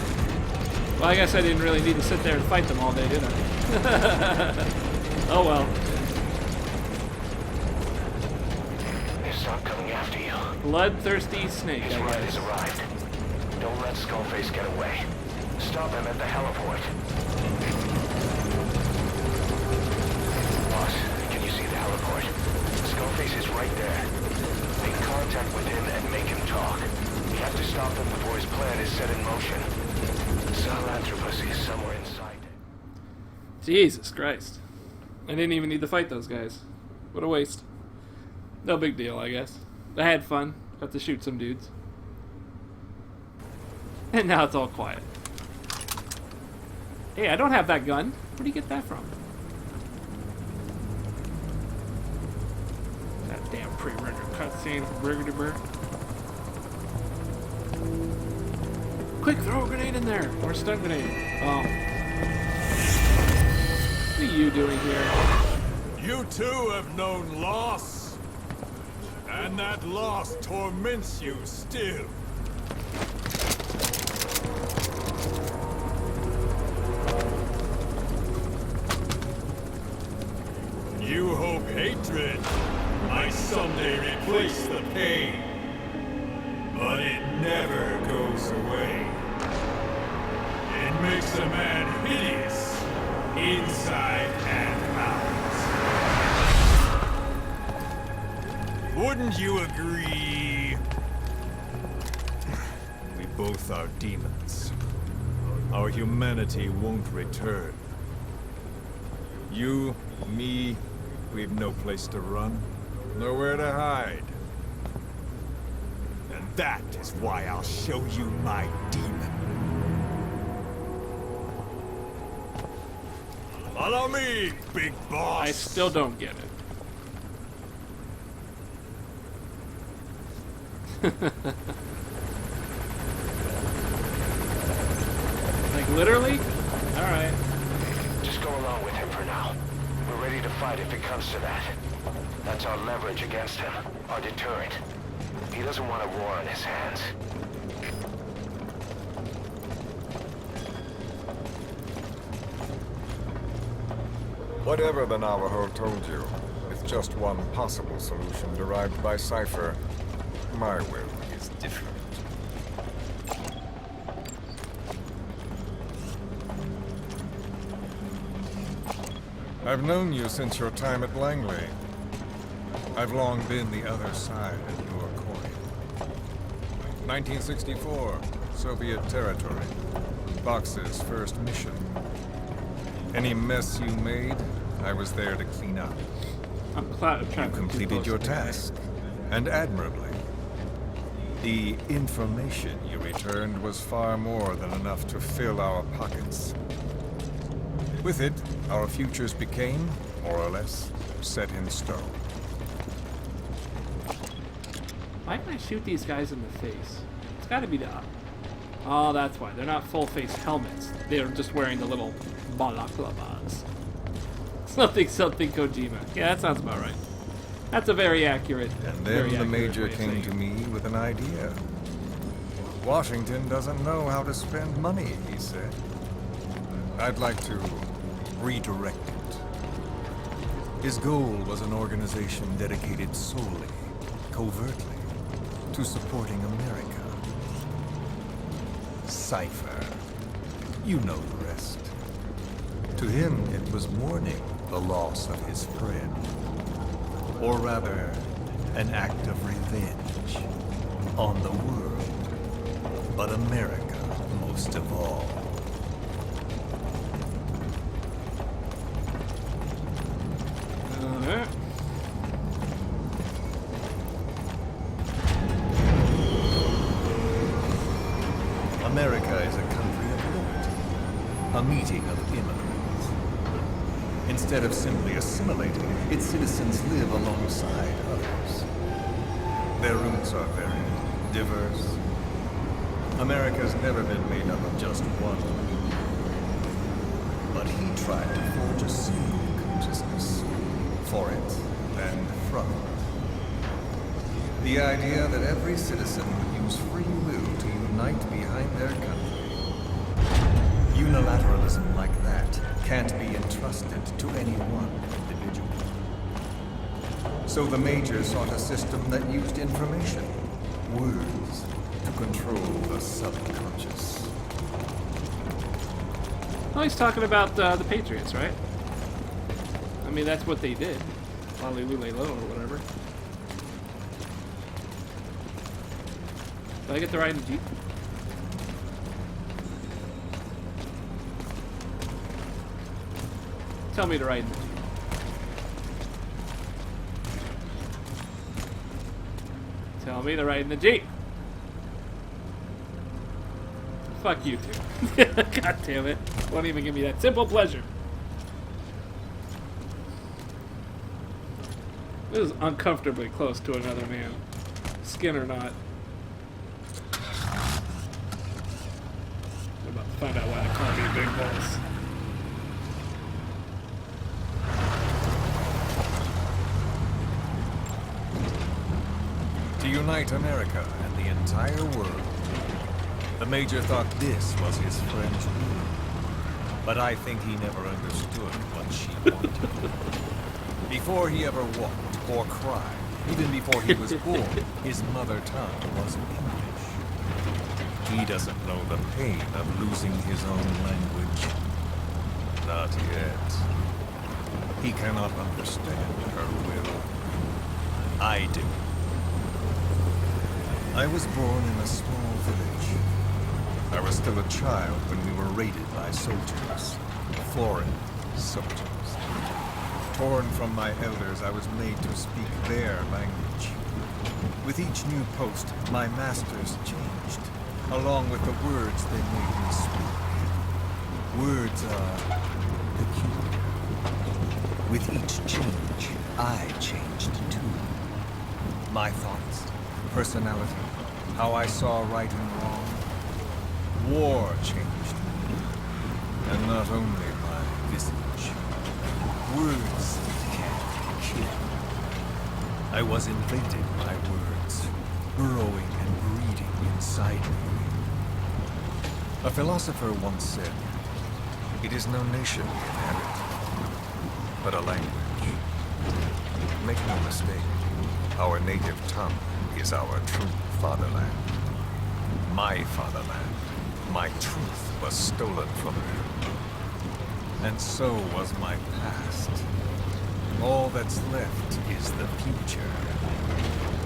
[SPEAKER 1] Well, I guess I didn't really need to sit there and fight them all day, did I? Oh, well.
[SPEAKER 2] They stopped coming after you.
[SPEAKER 1] Bloodthirsty snake,
[SPEAKER 2] His
[SPEAKER 1] I
[SPEAKER 2] ride
[SPEAKER 1] guess.
[SPEAKER 2] has arrived. Don't let Skullface get away. Stop him at the heliport. Boss, can you see the heliport? Skullface is right there. Make contact with him and make him talk. We have to stop him before his plan is set in motion. Sahelanthropus is somewhere inside.
[SPEAKER 1] Jesus Christ. I didn't even need to fight those guys. What a waste. No big deal, I guess. I had fun. Got to shoot some dudes. And now it's all quiet. Hey, I don't have that gun. Where do you get that from? That damn pre-rendered cutscene from Burger Burger. Quick, throw a grenade in there! Or a stun grenade. Oh. What are you doing here?
[SPEAKER 10] You too have known loss. And that loss torments you still. You hope hatred might someday replace the pain. But it never goes away. It makes a man hideous, inside and out. Wouldn't you agree? We both are demons. Our humanity won't return. You, me, we've no place to run, nowhere to hide. And that is why I'll show you my demon. Follow me, big boss!
[SPEAKER 1] I still don't get it. Like, literally? Alright.
[SPEAKER 2] Just go along with him for now. We're ready to fight if it comes to that. That's our leverage against him, our deterrent. He doesn't want a war on his hands.
[SPEAKER 11] Whatever the Navajo told you, with just one possible solution derived by Cypher, my will is different. I've known you since your time at Langley. I've long been the other side of your coin. 1964, Soviet territory. Box's first mission. Any mess you made, I was there to clean up.
[SPEAKER 1] I'm
[SPEAKER 11] You completed your task, and admirably. The information you returned was far more than enough to fill our pockets. With it, our futures became, more or less, set in stone.
[SPEAKER 1] Why can I shoot these guys in the face? It's gotta be the... Oh, that's why. They're not full-face helmets. They're just wearing the little balaclavas. Something Kojima. Yeah, that sounds about right. That's a very accurate...
[SPEAKER 11] And then the Major came to me with an idea. Washington doesn't know how to spend money, he said. I'd like to redirect it. His goal was an organization dedicated solely, covertly, to supporting America. Cypher. You know the rest. To him, it was mourning the loss of his friend. Or rather, An act of revenge on the world, but America most of all.
[SPEAKER 1] Alright.
[SPEAKER 11] America is a country of liberty, a meeting of immigrants. Instead of simply assimilating, its citizens live alongside others. Their roots are very diverse. America's never been made up of just one. But he tried to forge a single consciousness for it and from it. The idea that every citizen would use free will to unite behind their country. Unilateralism like that can't be entrusted to any one individual. So the Major sought a system that used information, words, to control the subconscious.
[SPEAKER 1] Oh, he's talking about the Patriots, right? I mean, that's what they did. Lolly Low or whatever. Do I get to ride in the Jeep? Tell me to ride in the Jeep. Tell me to ride in the Jeep. Fuck you two. God damn it. Won't even give me that simple pleasure. This is uncomfortably close to another man. Skin or not. We're about to find out why I can't be big balls.
[SPEAKER 11] To unite America and the entire world. The Major thought this was his friend's will. But I think he never understood what she wanted. Before he ever walked or cried, even before he was born, his mother tongue was English. He doesn't know the pain of losing his own language. Not yet. He cannot understand her will. I do. I was born in a small village. I was still a child when we were raided by soldiers. Foreign soldiers. Torn from my elders, I was made to speak their language. With each new post, my masters changed, along with the words they made me speak. Words are peculiar. With each change, I changed too. My thoughts, personality, how I saw right and wrong. War changed me. And not only my visage. Words can kill. I was invaded by words, burrowing and breeding inside me. A philosopher once said, "It is no nation we inherit, but a language." Make no mistake, our native tongue is our true fatherland. My fatherland, my truth was stolen from me. And so was my past. All that's left is the future.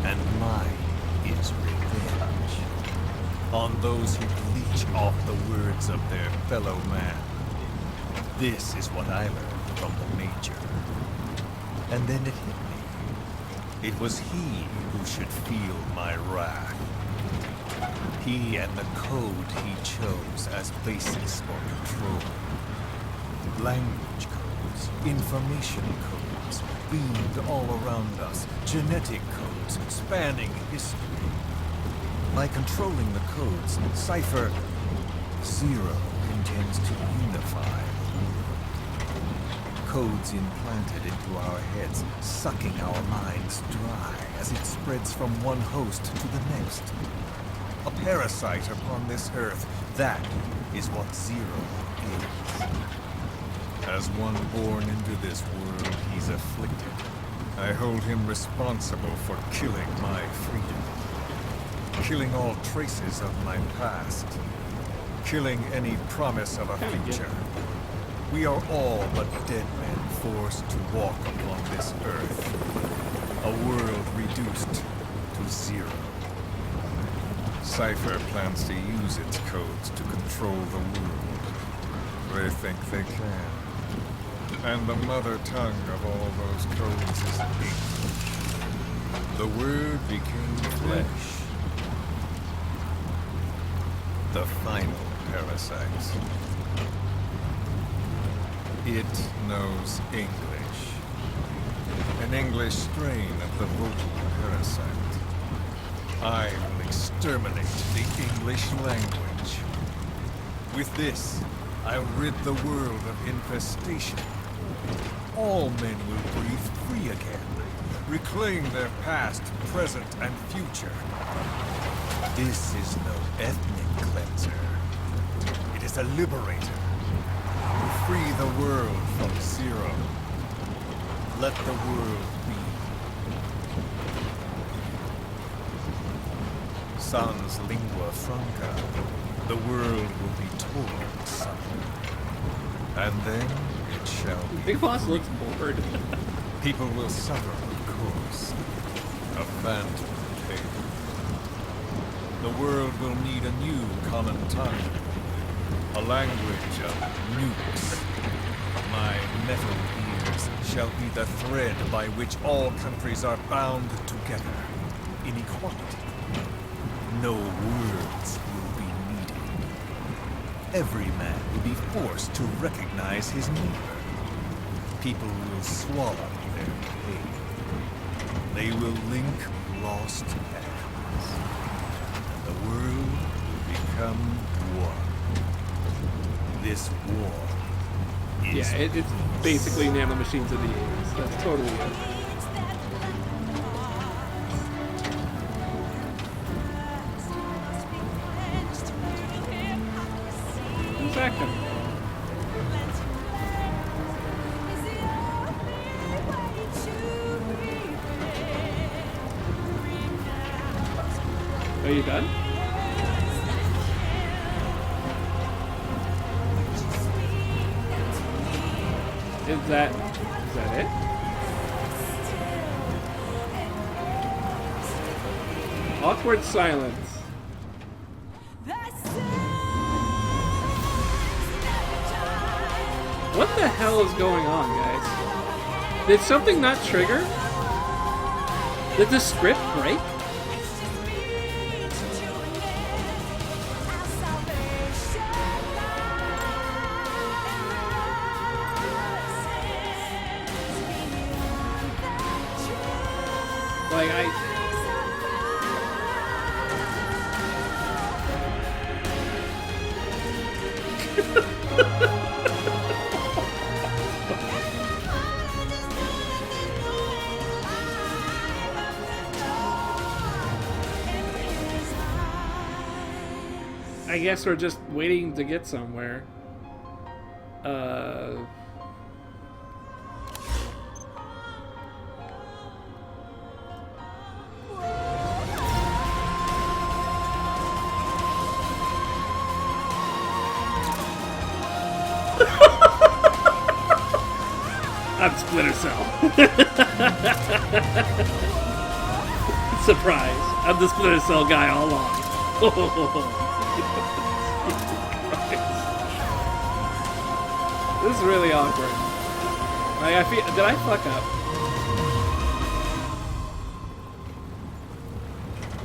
[SPEAKER 11] And mine is revenge. On those who bleach off the words of their fellow man. This is what I learned from the Major. And then it hit me. It was he who should feel my wrath. He and the code he chose as basis for control. Language codes, information codes, beamed all around us, genetic codes spanning history. By controlling the codes, Cypher Zero intends to unify. Codes implanted into our heads, sucking our minds dry as it spreads from one host to the next. A parasite upon this earth, that is what Zero is. As one born into this world, he's afflicted. I hold him responsible for killing my freedom. Killing all traces of my past. Killing any promise of a future. We are all but dead men forced to walk upon this earth. A world reduced to zero. Cypher plans to use its codes to control the world. They think they can. And the mother tongue of all those codes is English. The word became flesh. The final parasite. It knows English. An English strain of the vocal parasite. I will exterminate the English language. With this, I'll rid the world of infestation. All men will breathe free again, reclaim their past, present, and future. This is no ethnic cleanser. It is a liberator. Free the world from zero. Let the world be. Sans lingua franca, the world will be told, son. And then it shall be.
[SPEAKER 1] Big Boss looks bored.
[SPEAKER 11] People will suffer, of course. A phantom pain. The world will need a new common tongue. A language of nukes. My metal ears shall be the thread by which all countries are bound together in equality. No words will be needed. Every man will be forced to recognize his neighbor. People will swallow their pain. They will link lost hands. And the world will become one. This war is...
[SPEAKER 1] Yeah, it's basically nanomachines of the 80s. That's totally it. Who's that coming? Are you done? Is that it? Awkward silence. What the hell is going on, guys? Did something not trigger? Did the script break? Like, I guess we're just waiting to get somewhere. I'm Splinter Cell. Surprise. I'm the Splinter Cell guy all along. This is really awkward. Like, I feel, did I fuck up?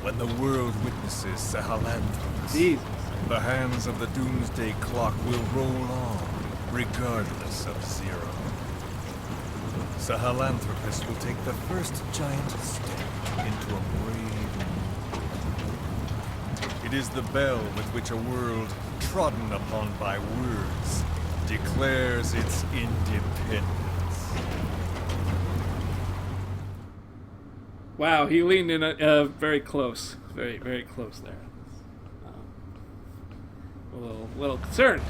[SPEAKER 11] When the world witnesses Sahelanthropus, the hands of the doomsday clock will roll on, regardless of zero. Sahelanthropus will take the first giant step into a brave new. It is the bell with which a world trodden upon by words declares its independence.
[SPEAKER 1] Wow, he leaned in very close. Very, very close there. A little concerned.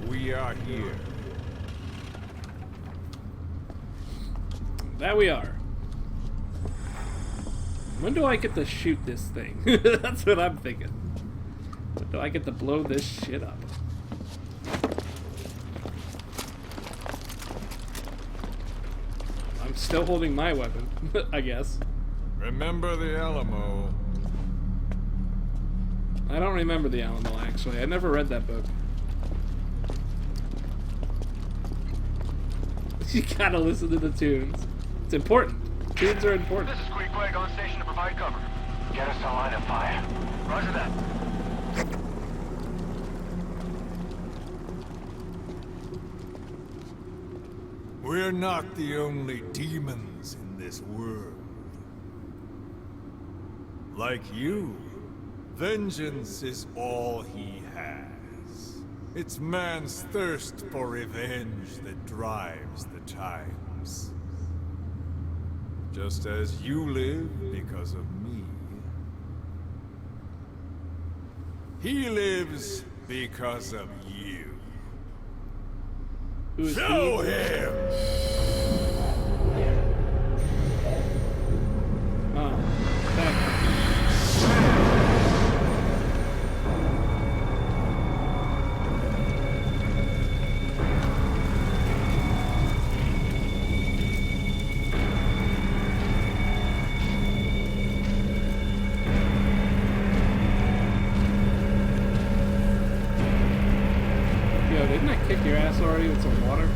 [SPEAKER 10] We are here.
[SPEAKER 1] That we are. When do I get to shoot this thing? That's what I'm thinking. Do I get to blow this shit up? I'm still holding my weapon, I guess.
[SPEAKER 10] Remember the Alamo.
[SPEAKER 1] I don't remember the Alamo, actually. I never read that book. You gotta listen to the tunes. It's important. Tunes are important.
[SPEAKER 9] This is Queequeg on station to provide cover. Get us a line of fire. Roger that.
[SPEAKER 10] We're not the only demons in this world. Like you, vengeance is all he has. It's man's thirst for revenge that drives the times. Just as you live because of me, he lives because of you.
[SPEAKER 1] Who's
[SPEAKER 10] Show him!
[SPEAKER 1] Oh, that. Yo, didn't I kick your ass already with some water?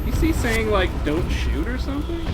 [SPEAKER 1] Is he saying, like, don't shoot or something?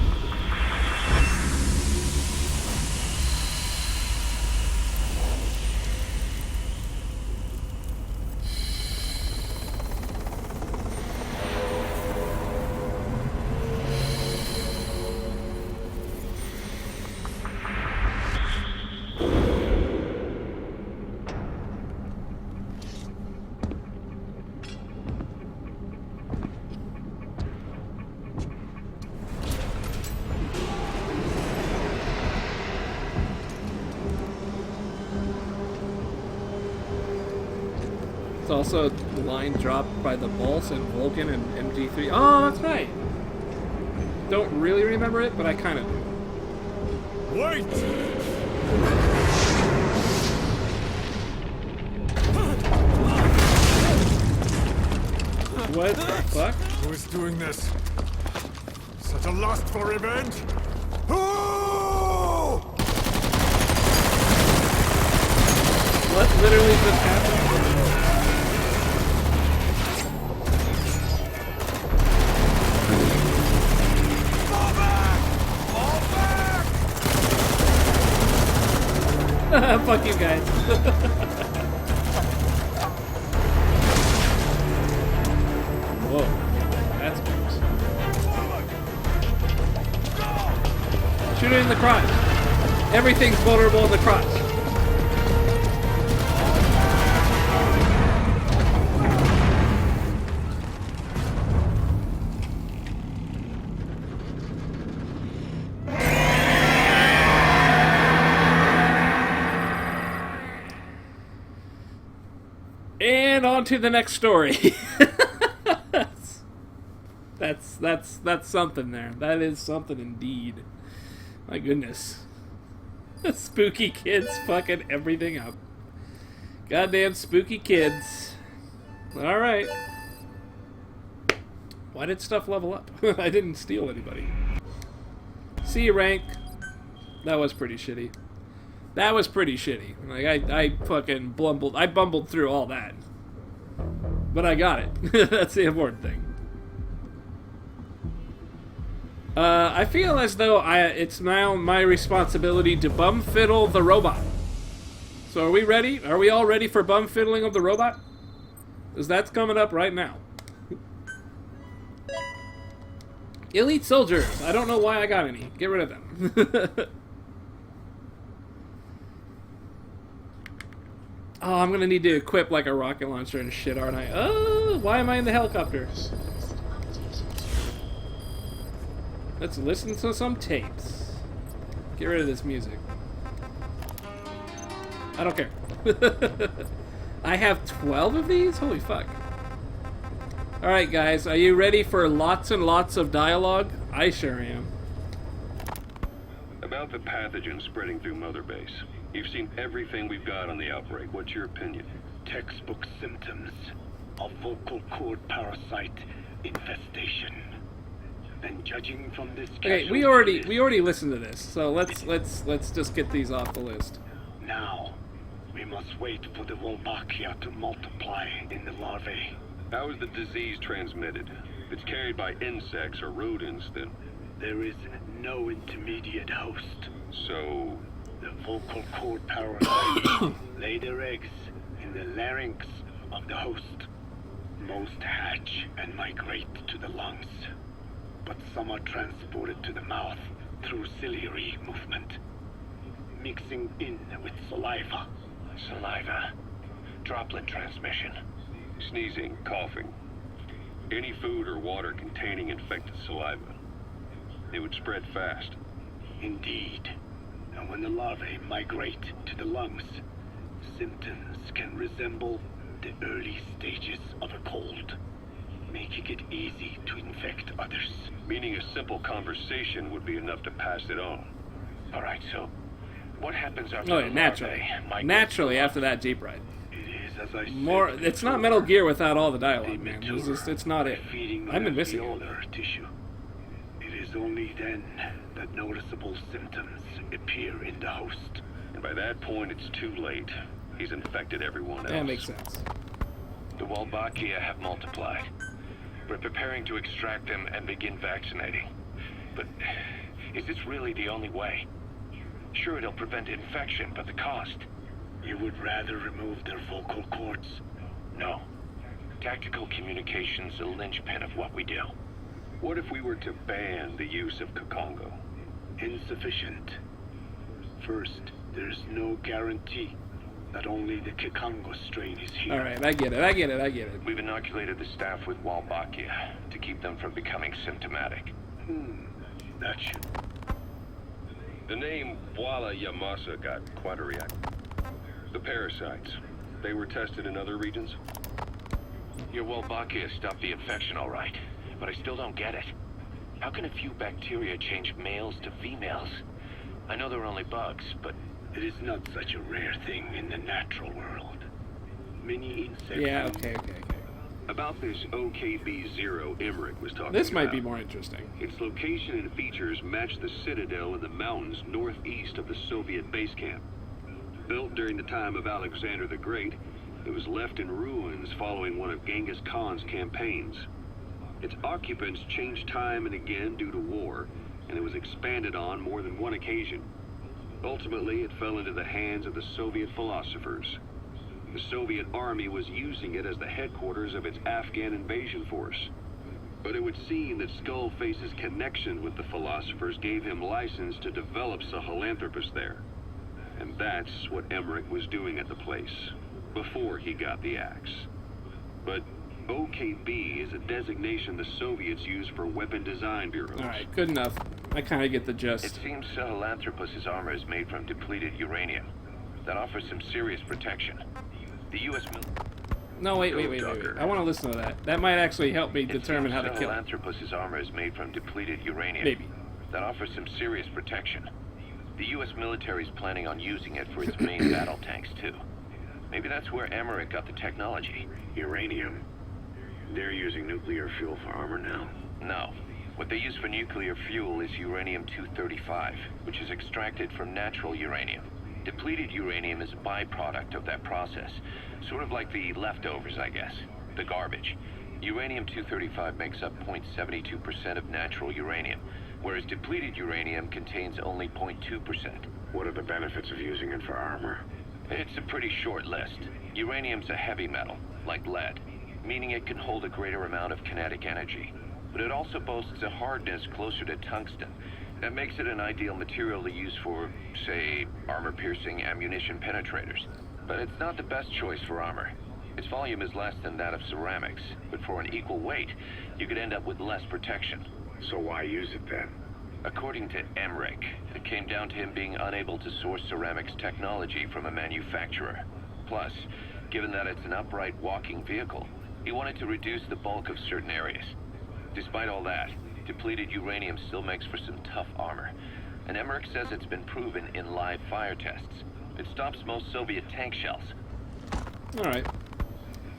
[SPEAKER 1] Also, the line dropped by the Bulls and Vulcan and MG3. Oh, that's right. Don't really remember it, but I kind of do.
[SPEAKER 10] Wait!
[SPEAKER 1] What the fuck?
[SPEAKER 10] Who is doing this? Such a lust for revenge? Who?
[SPEAKER 1] What literally just happened? Fuck you guys. Whoa, that's gross. Shoot it in the crotch. Everything's vulnerable in the crotch. And on to the next story. that's something there. That is something indeed. My goodness. Spooky kids fucking everything up. Goddamn spooky kids. Alright. Why did stuff level up? I didn't steal anybody. C rank. That was pretty shitty. That was pretty shitty. Like, I fucking bumbled through all that. But I got it. That's the important thing. I feel as though it's now my responsibility to bum fiddle the robot. So are we ready? Are we all ready for bum fiddling of the robot? Because that's coming up right now. Elite soldiers. I don't know why I got any. Get rid of them. Oh, I'm gonna need to equip like a rocket launcher and shit, aren't I? Oh, why am I in the helicopter? Let's listen to some tapes. Get rid of this music. I don't care. I have 12 of these? Holy fuck. Alright guys, are you ready for lots and lots of dialogue? I sure am.
[SPEAKER 6] About the pathogen spreading through Mother Base. You've seen everything we've got on the outbreak. What's your opinion?
[SPEAKER 12] Textbook symptoms of vocal cord parasite infestation. And judging from this
[SPEAKER 1] Okay, we already listened to this, so let's just get these off the list.
[SPEAKER 12] Now, we must wait for the Wolbachia to multiply in the larvae.
[SPEAKER 6] How is the disease transmitted? If it's carried by insects or rodents, then...
[SPEAKER 12] There is no intermediate host.
[SPEAKER 6] So...
[SPEAKER 12] The vocal cord parasites lay their eggs in the larynx of the host. Most hatch and migrate to the lungs, but some are transported to the mouth through ciliary movement, mixing in with saliva.
[SPEAKER 9] Saliva. Droplet transmission.
[SPEAKER 6] Sneezing, coughing. Any food or water containing infected saliva. It would spread fast.
[SPEAKER 12] Indeed. And when the larvae migrate to the lungs, symptoms can resemble the early stages of a cold, making it easy to infect others.
[SPEAKER 6] Meaning a simple conversation would be enough to pass it on.
[SPEAKER 9] Alright, so what happens after
[SPEAKER 1] Oh yeah, naturally after that Jeep ride.
[SPEAKER 12] It is, as I said,
[SPEAKER 1] it's not Metal Gear without all the dialogue, man. It's not it. I've been missing it.
[SPEAKER 12] Tissue. It is only then that noticeable symptoms appear in the host.
[SPEAKER 6] And by that point, it's too late. He's infected everyone else.
[SPEAKER 1] That makes sense.
[SPEAKER 9] The Wolbachia have multiplied. We're preparing to extract them and begin vaccinating. But is this really the only way? Sure, it'll prevent infection, but the cost?
[SPEAKER 12] You would rather remove their vocal cords?
[SPEAKER 9] No. Tactical communication's the linchpin of what we do.
[SPEAKER 6] What if we were to ban the use of Kakongo?
[SPEAKER 12] Insufficient. First, there's no guarantee that only the Kikongo strain is here.
[SPEAKER 1] Alright, I get it.
[SPEAKER 9] We've inoculated the staff with Wolbachia to keep them from becoming symptomatic.
[SPEAKER 12] That should...
[SPEAKER 6] The name Walla Yamasa got quite a reaction. The parasites, they were tested in other regions?
[SPEAKER 9] Your Wolbachia stopped the infection all right, but I still don't get it. How can a few bacteria change males to females? I know they're only bugs, but...
[SPEAKER 12] It is not such a rare thing in the natural world. Many insects...
[SPEAKER 1] Yeah, okay.
[SPEAKER 6] About this OKB-0 Emmerich was talking
[SPEAKER 1] This might
[SPEAKER 6] about.
[SPEAKER 1] be more interesting.
[SPEAKER 6] Its location and features match the citadel in the mountains northeast of the Soviet base camp. Built during the time of Alexander the Great, it was left in ruins following one of Genghis Khan's campaigns. Its occupants changed time and again due to war, and it was expanded on more than one occasion. Ultimately, it fell into the hands of the Soviet philosophers. The Soviet army was using it as the headquarters of its Afghan invasion force. But it would seem that Skullface's connection with the philosophers gave him license to develop Sahelanthropus there. And that's what Emmerich was doing at the place, before he got the axe. But OKB is a designation the Soviets use for weapon design bureaus.
[SPEAKER 1] Alright, good enough. I kind of get the gist.
[SPEAKER 9] It seems Sahelanthropus's armor is made from depleted uranium. That offers some serious protection. The U.S.
[SPEAKER 1] No, wait. I want to listen to that. That might actually help me determine how to kill him.
[SPEAKER 9] Sahelanthropus's armor is made from depleted uranium.
[SPEAKER 1] Maybe.
[SPEAKER 9] That offers some serious protection. The U.S. military is planning on using it for its main battle tanks, too. Maybe that's where Emmerich got the technology.
[SPEAKER 12] Uranium. They're using nuclear fuel for armor now.
[SPEAKER 9] No. What they use for nuclear fuel is uranium-235, which is extracted from natural uranium. Depleted uranium is a byproduct of that process. Sort of like the leftovers, I guess. The garbage. Uranium-235 makes up 0.72% of natural uranium, whereas depleted uranium contains only 0.2%.
[SPEAKER 12] What are the benefits of using it for armor?
[SPEAKER 9] It's a pretty short list. Uranium's a heavy metal, like lead, meaning it can hold a greater amount of kinetic energy. But it also boasts a hardness closer to tungsten. That makes it an ideal material to use for, say, armor-piercing ammunition penetrators. but it's not the best choice for armor. Its volume is less than that of ceramics, but for an equal weight, you could end up with less protection.
[SPEAKER 12] So why use it then?
[SPEAKER 9] According to Emmerich, it came down to him being unable to source ceramics technology from a manufacturer. Plus, given that it's an upright walking vehicle, he wanted to reduce the bulk of certain areas. Despite all that, depleted uranium still makes for some tough armor, and Emmerich says it's been proven in live fire tests. It stops most Soviet tank shells.
[SPEAKER 1] Alright.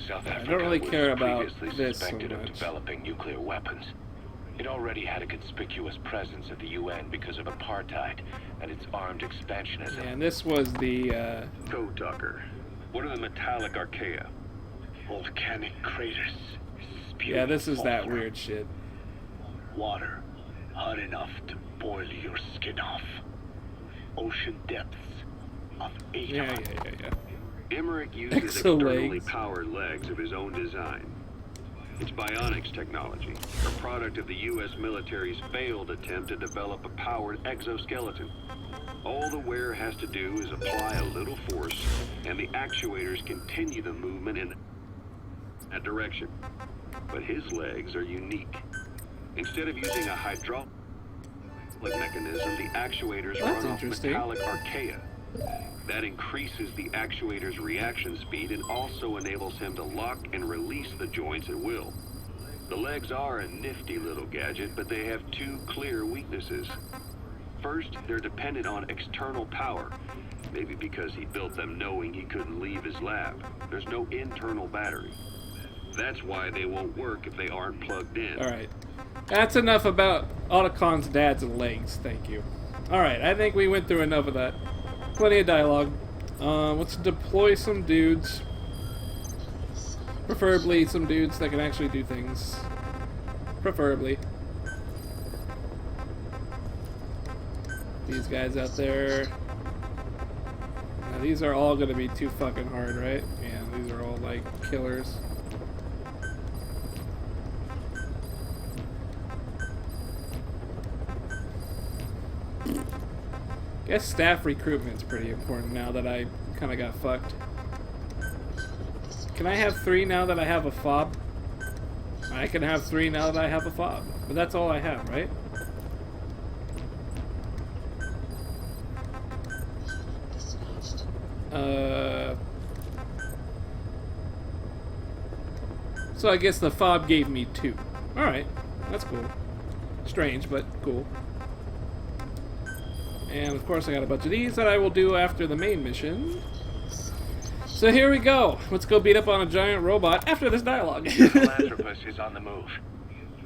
[SPEAKER 6] South
[SPEAKER 1] I
[SPEAKER 6] Africa
[SPEAKER 1] don't really care
[SPEAKER 6] was
[SPEAKER 1] about
[SPEAKER 6] previously
[SPEAKER 1] this so
[SPEAKER 6] suspected of
[SPEAKER 1] much.
[SPEAKER 6] developing nuclear weapons. It already had a conspicuous presence at the UN because of apartheid and its armed expansionism.
[SPEAKER 1] And this was the,
[SPEAKER 6] Code Talker, what are the metallic archaea?
[SPEAKER 12] Volcanic craters.
[SPEAKER 1] yeah, this is that
[SPEAKER 12] spewing
[SPEAKER 1] weird shit.
[SPEAKER 12] water, hot enough to boil your skin off. Ocean depths of 800.
[SPEAKER 1] Yeah.
[SPEAKER 6] Emmerich uses
[SPEAKER 1] Exo-legs.
[SPEAKER 6] externally powered legs of his own design. It's bionics technology, a product of the U.S. military's failed attempt to develop a powered exoskeleton. All the wearer has to do is apply a little force, and the actuators continue the movement in that direction. But his legs are unique. Instead of using a hydraulic mechanism, the actuators
[SPEAKER 1] That's
[SPEAKER 6] run off
[SPEAKER 1] interesting.
[SPEAKER 6] metallic archaea. That increases the actuator's reaction speed and also enables him to lock and release the joints at will. The legs are a nifty little gadget, but they have two clear weaknesses. First, they're dependent on external power, maybe because he built them knowing he couldn't leave his lab. There's no internal battery. That's why they won't work if they aren't plugged in.
[SPEAKER 1] Alright. That's enough about Ottocon's dad's legs, thank you. Alright, I think we went through enough of that. Plenty of dialogue. Let's deploy some dudes. Preferably some dudes that can actually do things. Preferably. These guys out there. Now, these are all gonna be too fucking hard, right? Yeah, these are all like killers. Guess staff recruitment's pretty important now that I kind of got fucked. Can I have 3 now that I have a fob? I can have 3 now that I have a fob. But that's all I have, right? So I guess the fob gave me 2. Alright, that's cool. Strange, but cool. And of course I got a bunch of these that I will do after the main mission. So here we go. Let's go beat up on a giant robot after this dialogue.
[SPEAKER 9] The philanthropist is on the move.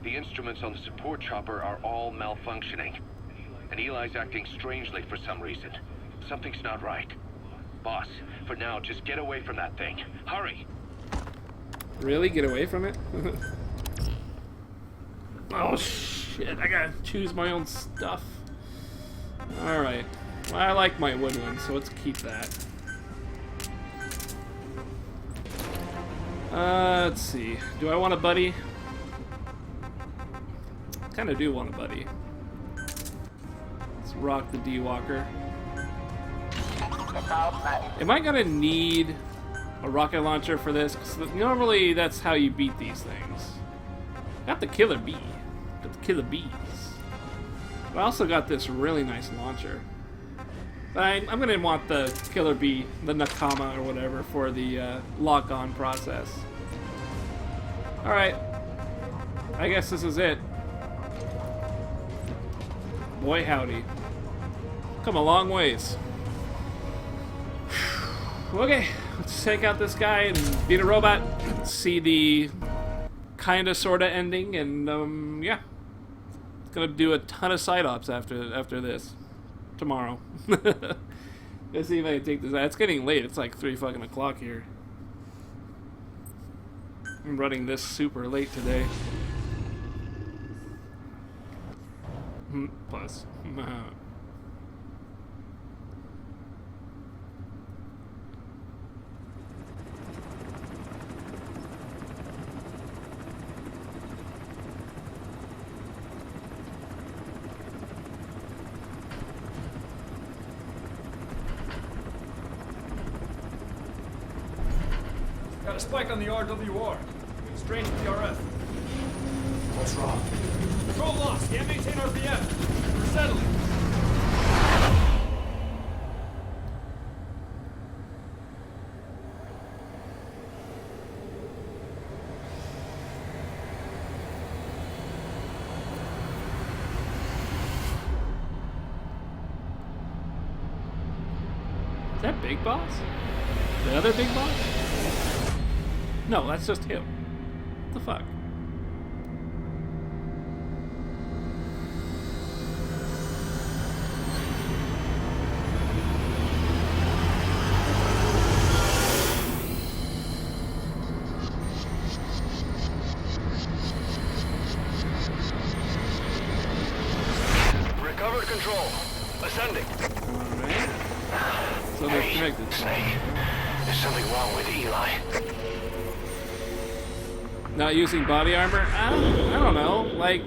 [SPEAKER 9] The instruments on the support chopper are all malfunctioning. And Eli's acting strangely for some reason. Something's not right. Boss, for now, just get away from that thing. Hurry!
[SPEAKER 1] Really? Get away from it? Oh shit, I gotta choose my own stuff. Alright. Well, I like my woodland, so let's keep that. Let's see. Do I want a buddy? Kinda do want a buddy. Let's rock the D-Walker. Am I gonna need a rocket launcher for this? 'Cause normally that's how you beat these things. Got the killer bee. Got the killer bees. But I also got this really nice launcher. But I'm gonna want the killer bee, the Nakama or whatever, for the lock-on process. Alright. I guess this is it. Boy howdy. Come a long ways. Okay, let's take out this guy and beat a robot. See the kinda sorta ending, and yeah. Gonna do a ton of side ops after this. Tomorrow. Let's see if I can take this out. It's getting late, it's like 3 fucking o'clock here. I'm running this super late today. Plus.
[SPEAKER 13] got a spike on the RWR. Strange PRF. What's wrong? Control lost. Can't maintain RPM. We're settling.
[SPEAKER 1] Is that Big Boss? The other Big Boss? No, that's just him. What the fuck?
[SPEAKER 2] Recovered control. Ascending.
[SPEAKER 1] Alright. So they're connected.
[SPEAKER 2] Snake. There's something wrong with Eli.
[SPEAKER 1] Not using body armor? I don't know. Like,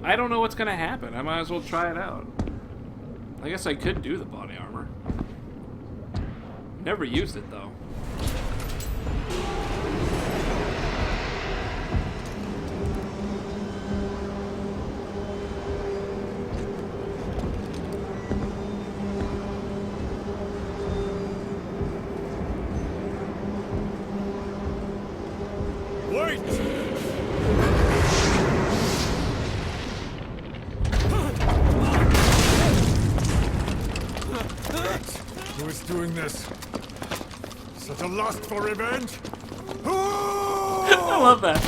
[SPEAKER 1] I don't know what's gonna happen. I might as well try it out. I guess I could do the body armor. Never used it though.
[SPEAKER 10] Wait! Who is doing this? Such a lust for revenge?
[SPEAKER 1] I love that.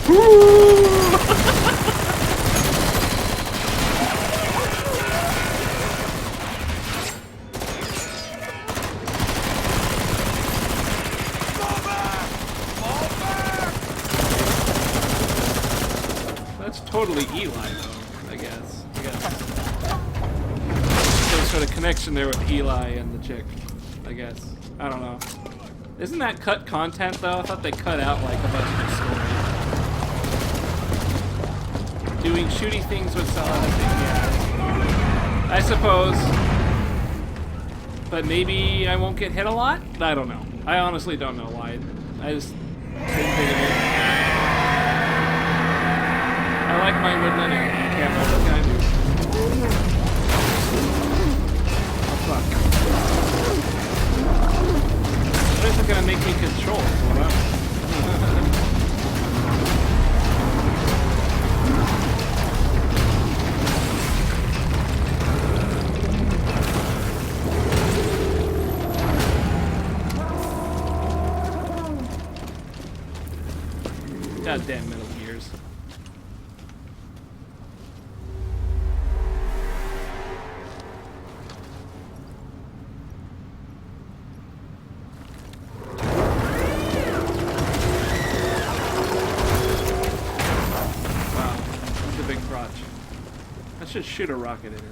[SPEAKER 1] That's totally Eli, though, I guess. Some sort of connection there with Eli and the chick, I guess. I don't know. Isn't that cut content, though? I thought they cut out, like, a bunch of the story. Doing shooty things with Saladin, yeah. I suppose. But maybe I won't get hit a lot? I don't know. I honestly don't know why. I just didn't think of it. I like my woodland and can't let this guy move. Oh fuck. What is it gonna make me control? Goddamn Metal Gears. Wow, that's a big crotch. I should shoot a rocket in it.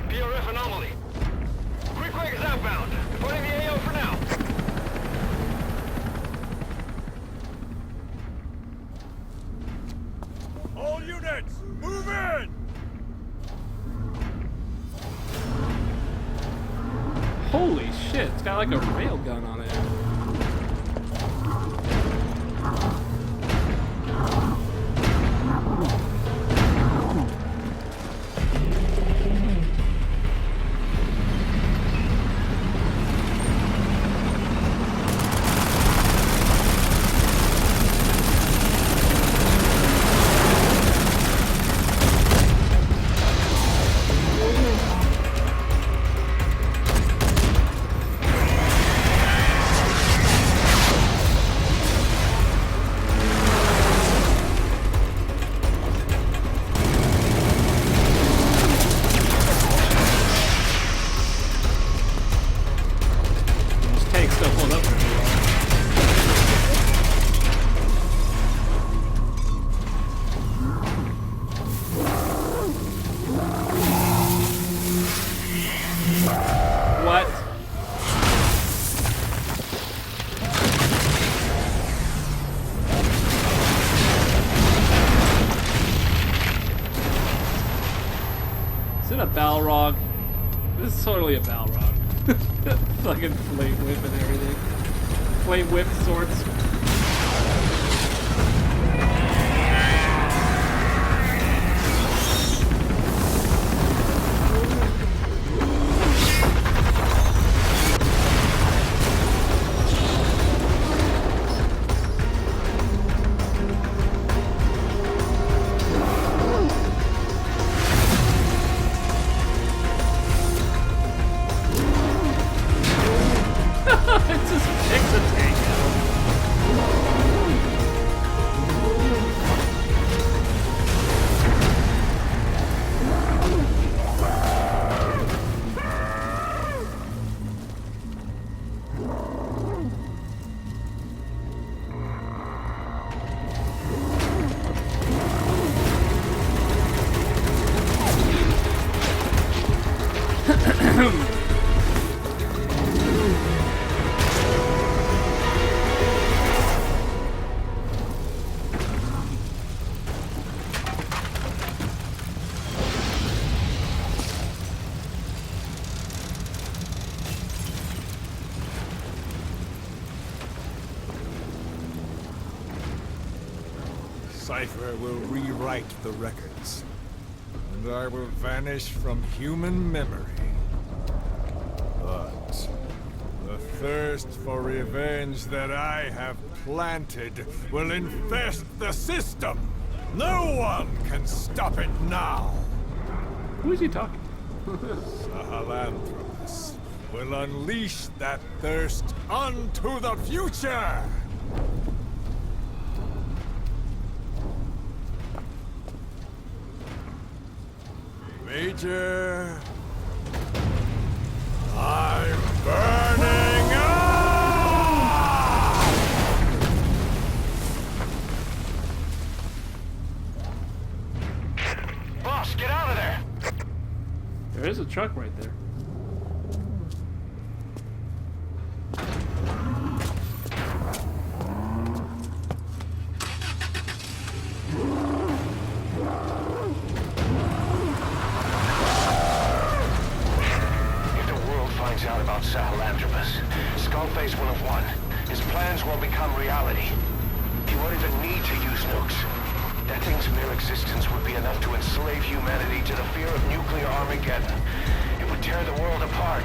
[SPEAKER 2] PRF anomaly. Quick is outbound. Reporting the AO for now.
[SPEAKER 10] All units, move in!
[SPEAKER 1] Holy shit, it's got like a railgun on it. a Balrog? This is totally a Balrog. Fucking flame whip and everything. Flame whip swords.
[SPEAKER 10] Cypher will rewrite the records, and I will vanish from human memory. But the thirst for revenge that I have planted will infest the system. No one can stop it now.
[SPEAKER 1] Who is he talking?
[SPEAKER 10] Sahelanthropus will unleash that thirst unto the future. Major, I'm burning up!
[SPEAKER 2] Boss, get out of there!
[SPEAKER 1] There is a truck right there.
[SPEAKER 2] Out about Sahelanthropus. Skullface will have won. His plans will become reality. He won't even need to use nukes. That thing's mere existence would be enough to enslave humanity to the fear of nuclear Armageddon. It would tear the world apart.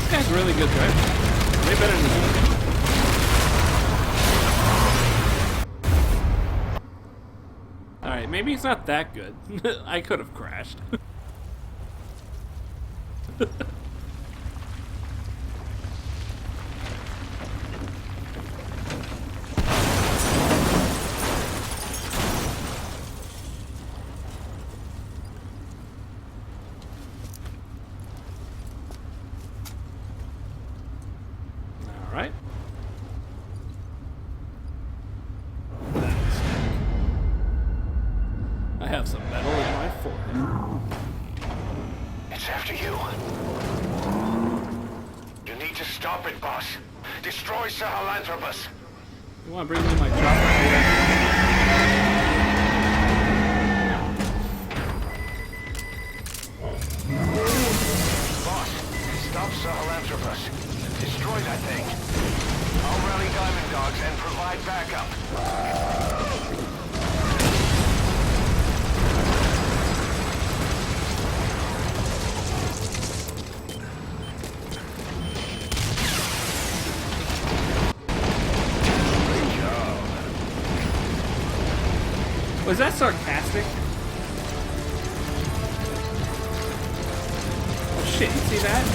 [SPEAKER 1] This guy's really good, right? Way better than me. Alright, maybe he's not that good. I could have crashed. Alright. I have some metal in my forehead.
[SPEAKER 2] It's after you. You need to stop it, boss. Destroy Sahelanthropus.
[SPEAKER 1] You want to bring me my chopper here?
[SPEAKER 2] Boss, stop Sahelanthropus. Destroy that thing. I'll rally Diamond Dogs and provide backup.
[SPEAKER 1] Was that sarcastic? Oh shit, you see that?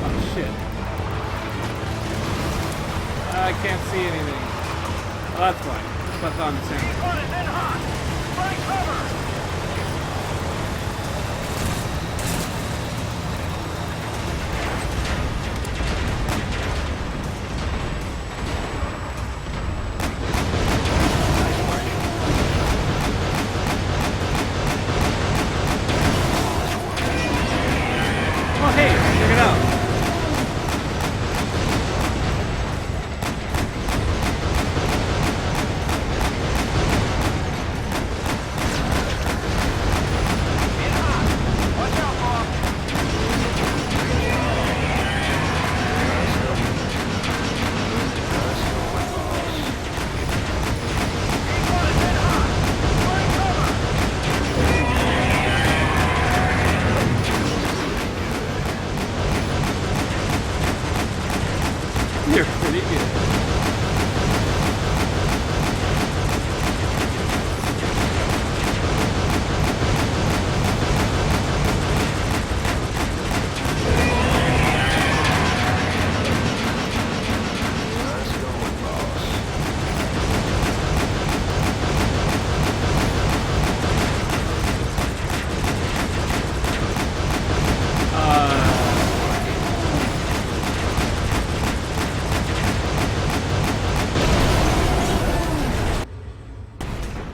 [SPEAKER 1] Oh shit. I can't see anything. Oh, that's fine. That's on the same.
[SPEAKER 2] On it, then hot! Find cover!
[SPEAKER 1] You're pretty good.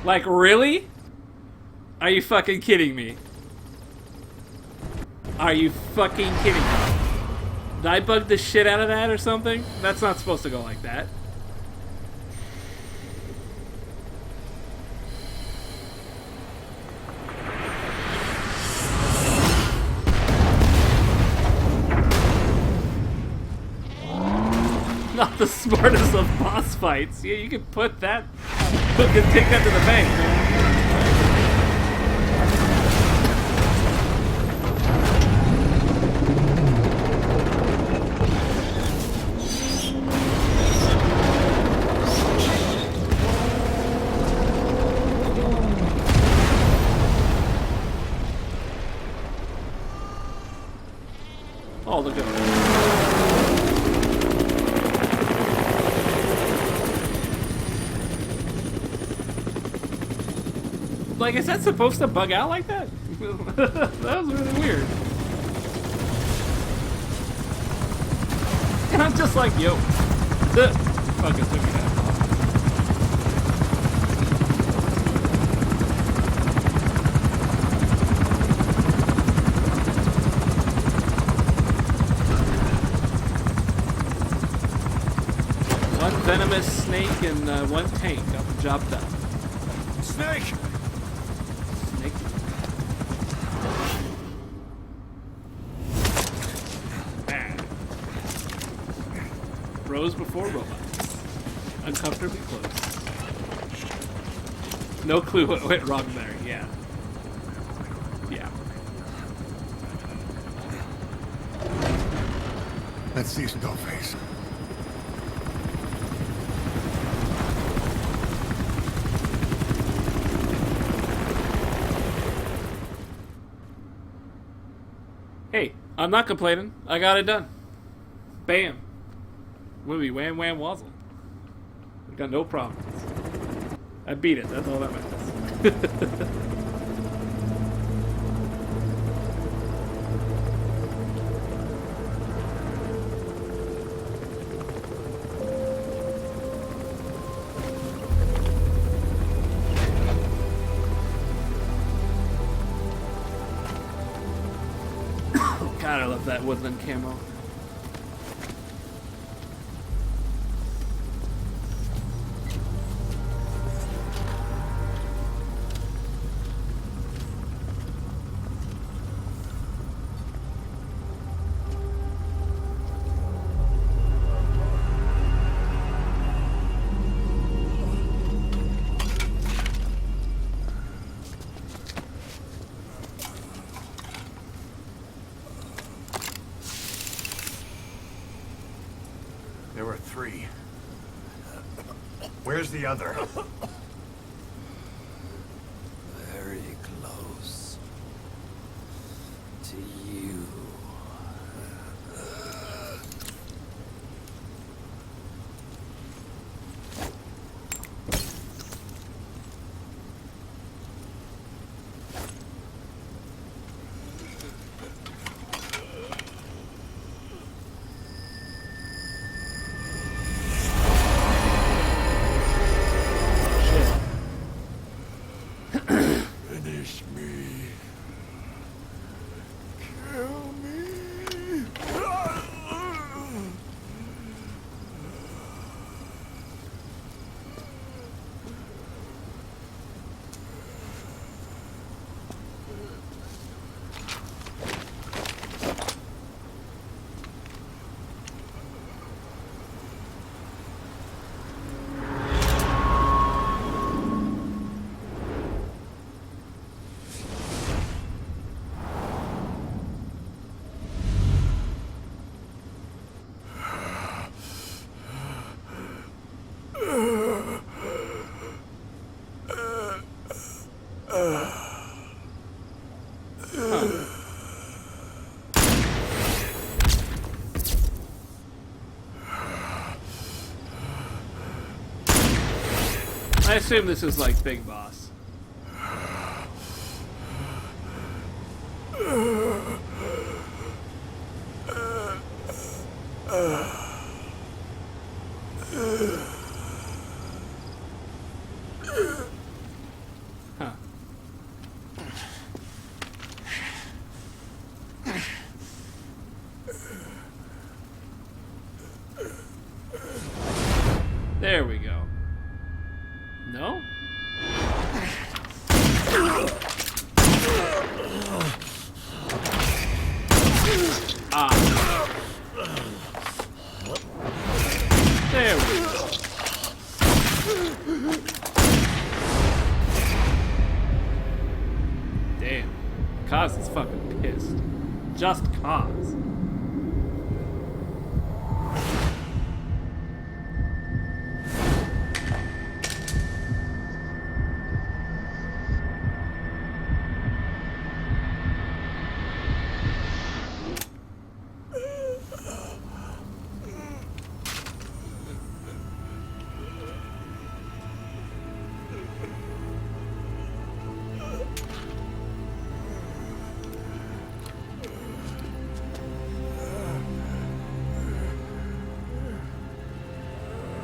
[SPEAKER 1] Like, really? Are you fucking kidding me? Are you fucking kidding me? Did I bug the shit out of that or something? That's not supposed to go like that. Not the smartest of boss fights. Yeah, you can put that. You can take that to the bank, man. Oh, look at that. Like, is that supposed to bug out like that? That was really weird. And I'm just like, yo. Fucking took me that far. One venomous snake and one tank. Got the job done.
[SPEAKER 10] Snake!
[SPEAKER 1] Bros before robots. Uncomfortably close. No clue what went wrong there, yeah. Yeah.
[SPEAKER 10] Let's see Skull Face.
[SPEAKER 1] Hey, I'm not complaining. I got it done. Bam. Movie Wham Wham Wazzle. We got no problems. I beat it, that's all that matters. God, I love that woodland camo.
[SPEAKER 10] There were 3. Where's the other?
[SPEAKER 3] Very close to you.
[SPEAKER 10] Finish me. Kill
[SPEAKER 1] I assume this is like Big Boss. Huh. There we go. No? Ah. There we go. Damn. Kaz is fucking pissed. Just Kaz.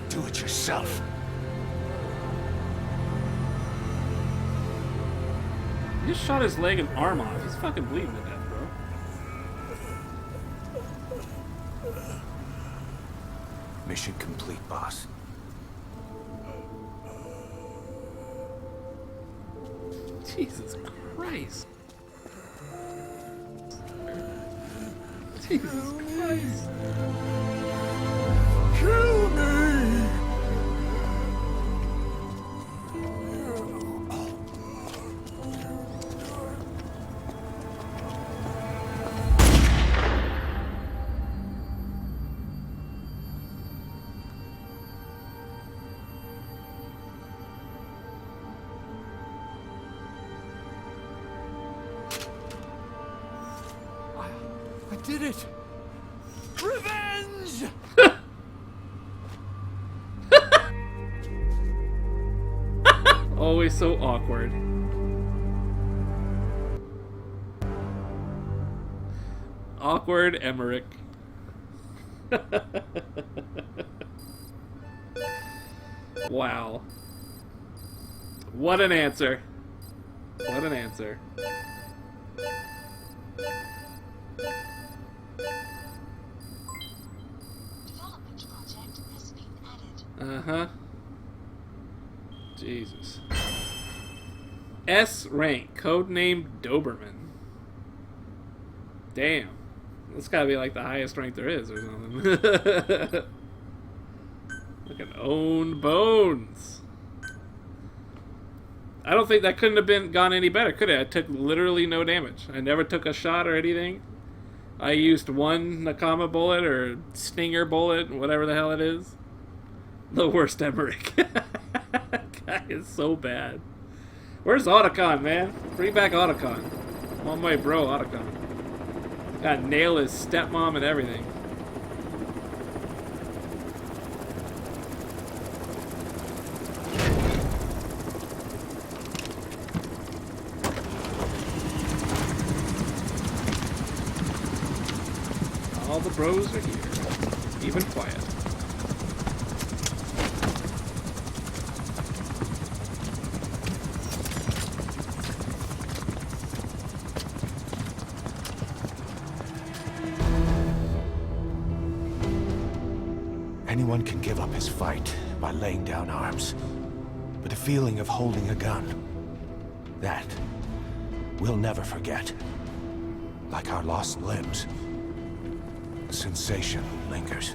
[SPEAKER 5] Do it yourself.
[SPEAKER 1] He just shot his leg and arm off. He's fucking bleeding to death, bro.
[SPEAKER 5] Mission complete, boss.
[SPEAKER 1] Jesus Christ. Jesus Christ.
[SPEAKER 10] Kill me!
[SPEAKER 7] I did it! Revenge!
[SPEAKER 1] Always so awkward. Awkward Emmerich. Wow. What an answer. What an answer. Uh-huh. Jesus. S rank, codename Doberman. Damn. That's gotta be like the highest rank there is or something. Fucking own bones. I don't think that couldn't have gone any better, could it? I took literally no damage. I never took a shot or anything. I used one Nakama bullet or Stinger bullet, whatever the hell it is. The worst Emmerich. Guy is so bad. Where's Otacon, man? Bring back Otacon. I'm on my bro, Otacon. Got nail his stepmom and everything. All the bros are here. Even quiet.
[SPEAKER 5] Anyone can give up his fight by laying down arms. But the feeling of holding a gun, that we'll never forget. Like our lost limbs, the sensation lingers.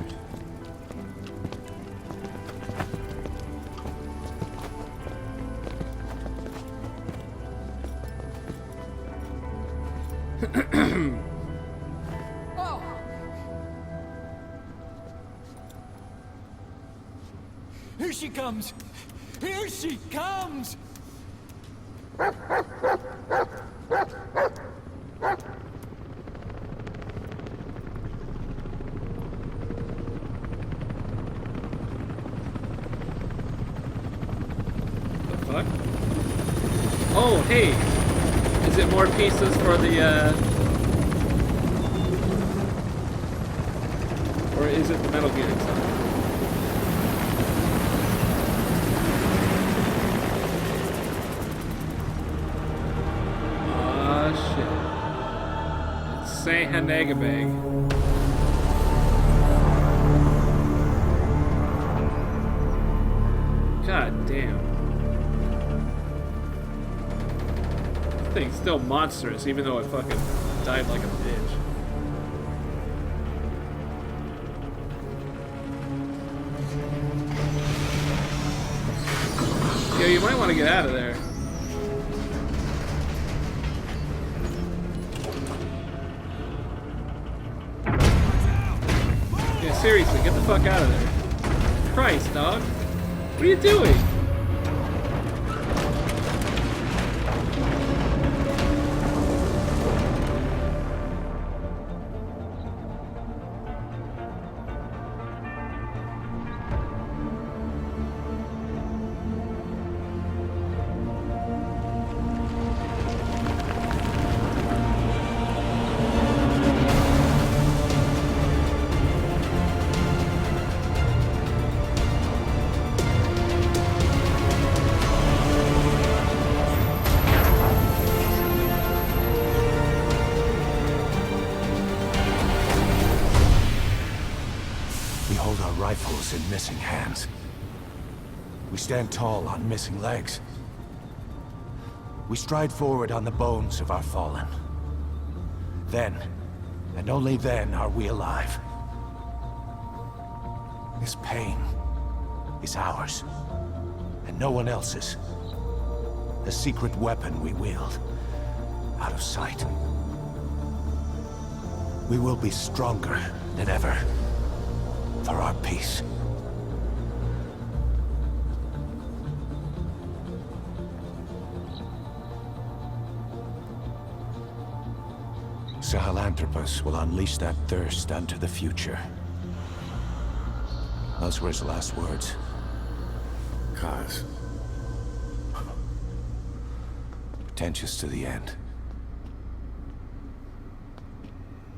[SPEAKER 7] Here she comes! Here she comes!
[SPEAKER 1] Oh, hey. Is it more pieces for the, or is it the Metal Gear itself? Oh, shit. It's Sahanagabag. God damn. This thing's still monstrous, even though it fucking died like a bitch. Yo, you might want to get out of there. Yeah, seriously, get the fuck out of there. Christ, dog. What are you doing?
[SPEAKER 5] Rifles in missing hands. We stand tall on missing legs. We stride forward on the bones of our fallen. Then, and only then, are we alive. This pain is ours, and no one else's. The secret weapon we wield, out of sight. We will be stronger than ever. For our peace. Sahelanthropus will unleash that thirst unto the future. Those were his last words. Cause. Pretentious to the end.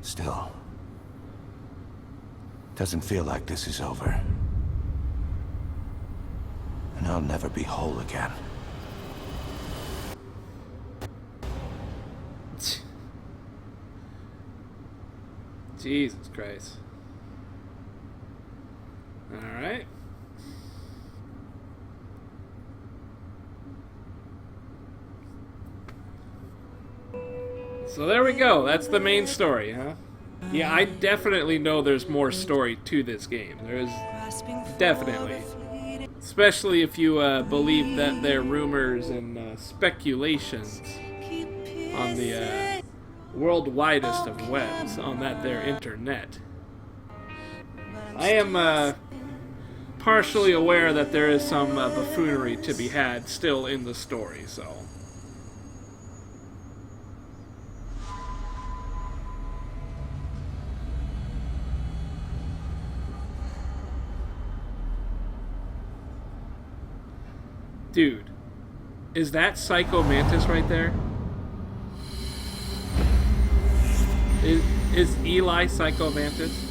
[SPEAKER 5] Still. Doesn't feel like this is over. And I'll never be whole again.
[SPEAKER 1] Jesus Christ. Alright. So there we go. That's the main story, huh? Yeah, I definitely know there's more story to this game. There's definitely. Especially if you believe that there are rumors and speculations on the world widest of webs, on that there internet. I am partially aware that there is some buffoonery to be had still in the story, so... Dude, is that Psycho Mantis right there? Is Eli Psycho Mantis?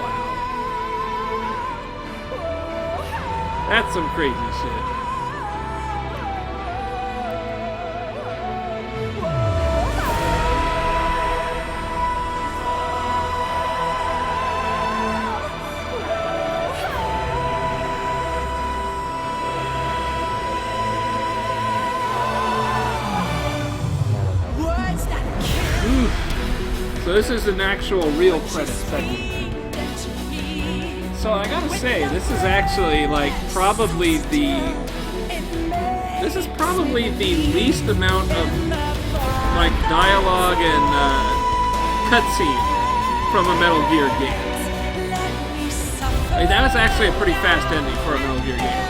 [SPEAKER 1] Wow. That's some crazy shit. So this is an actual real credit segment. So I gotta say, this is actually like probably the least amount of like dialogue and cutscene from a Metal Gear game. Like, that was actually a pretty fast ending for a Metal Gear game.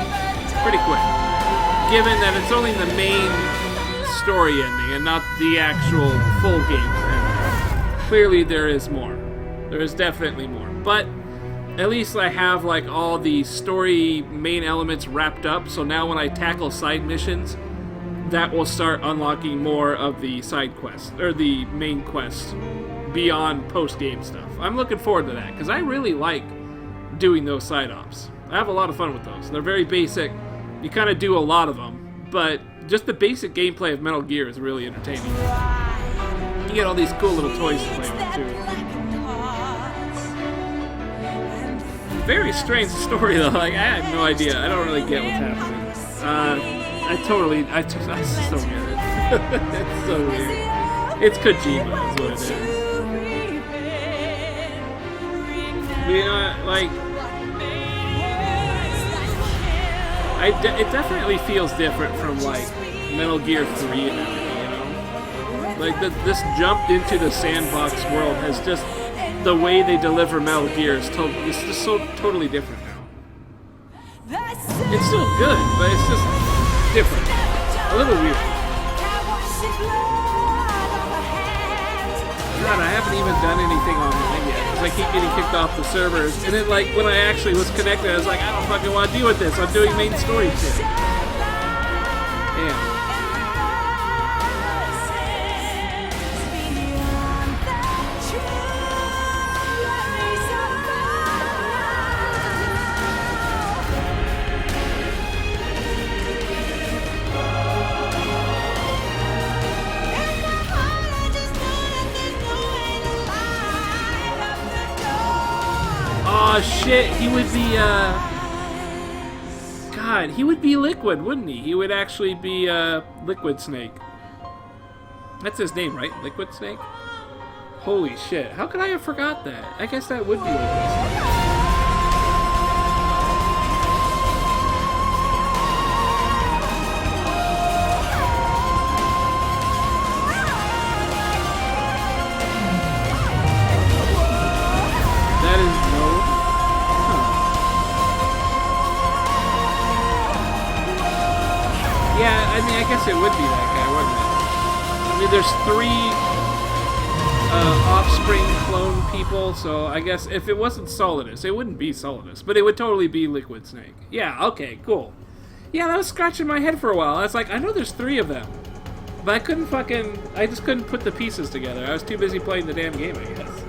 [SPEAKER 1] Pretty quick. Given that it's only the main story ending and not the actual full game ending. Clearly there is more. There is definitely more. But at least I have like all the story main elements wrapped up, so now when I tackle side missions, that will start unlocking more of the side quests, or the main quests, beyond post-game stuff. I'm looking forward to that, because I really like doing those side ops. I have a lot of fun with those. They're very basic. You kind of do a lot of them, but just the basic gameplay of Metal Gear is really entertaining. You get all these cool little toys to play with, too. Very strange story, though. Like, I have no idea. I don't really get what's happening. I just don't get it. It's so weird. It's Kojima, is what it is. You know, like, it definitely feels different from, like, Metal Gear 3 and everything, you know? Like, this jump into the sandbox world has just... The way they deliver Metal Gear is just so totally different now. It's still good, but it's just different. A little weird. God, I haven't even done anything online yet, because I keep getting kicked off the servers. And then, like, when I actually was connected, I was like, I don't fucking want to deal with this. I'm doing main story shit. Damn. Oh shit, he would be, God, he would be Liquid, wouldn't he? He would actually be, Liquid Snake. That's his name, right? Liquid Snake? Holy shit, how could I have forgot that? I guess that would be Liquid Snake. Yeah, I mean, I guess it would be that guy, wouldn't it? I mean, there's 3 offspring clone people, so I guess if it wasn't Solidus, it wouldn't be Solidus, but it would totally be Liquid Snake. Yeah, okay, cool. Yeah, that was scratching my head for a while. I was like, I know there's 3 of them, but I just couldn't put the pieces together. I was too busy playing the damn game, I guess.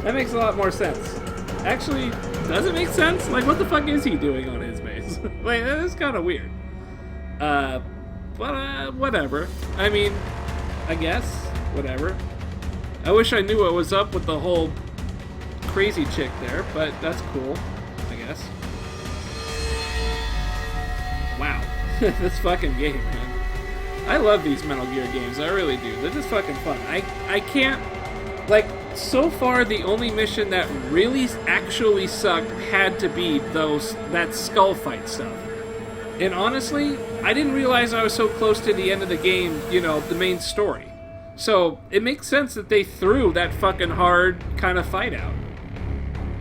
[SPEAKER 1] That makes a lot more sense. Actually, does it make sense? Like, what the fuck is he doing on his base? Like, that is kind of weird. But whatever. I mean, I guess, whatever. I wish I knew what was up with the whole crazy chick there, but that's cool, I guess. Wow. This fucking game, man. I love these Metal Gear games, I really do. They're just fucking fun. I can't, like, so far the only mission that really actually sucked had to be that skull fight stuff. And honestly, I didn't realize I was so close to the end of the game, you know, the main story. So, it makes sense that they threw that fucking hard kind of fight out.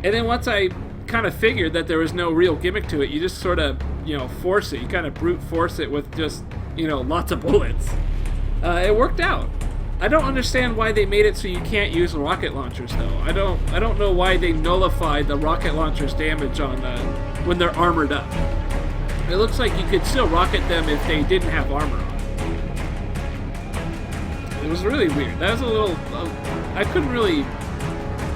[SPEAKER 1] And then once I kind of figured that there was no real gimmick to it, you just sort of, you know, force it. You kind of brute force it with just, you know, lots of bullets. It worked out. I don't understand why they made it so you can't use rocket launchers, though. I don't know why they nullified the rocket launcher's damage on when they're armored up. It looks like you could still rocket them if they didn't have armor on. It was really weird. That was a little... I couldn't really...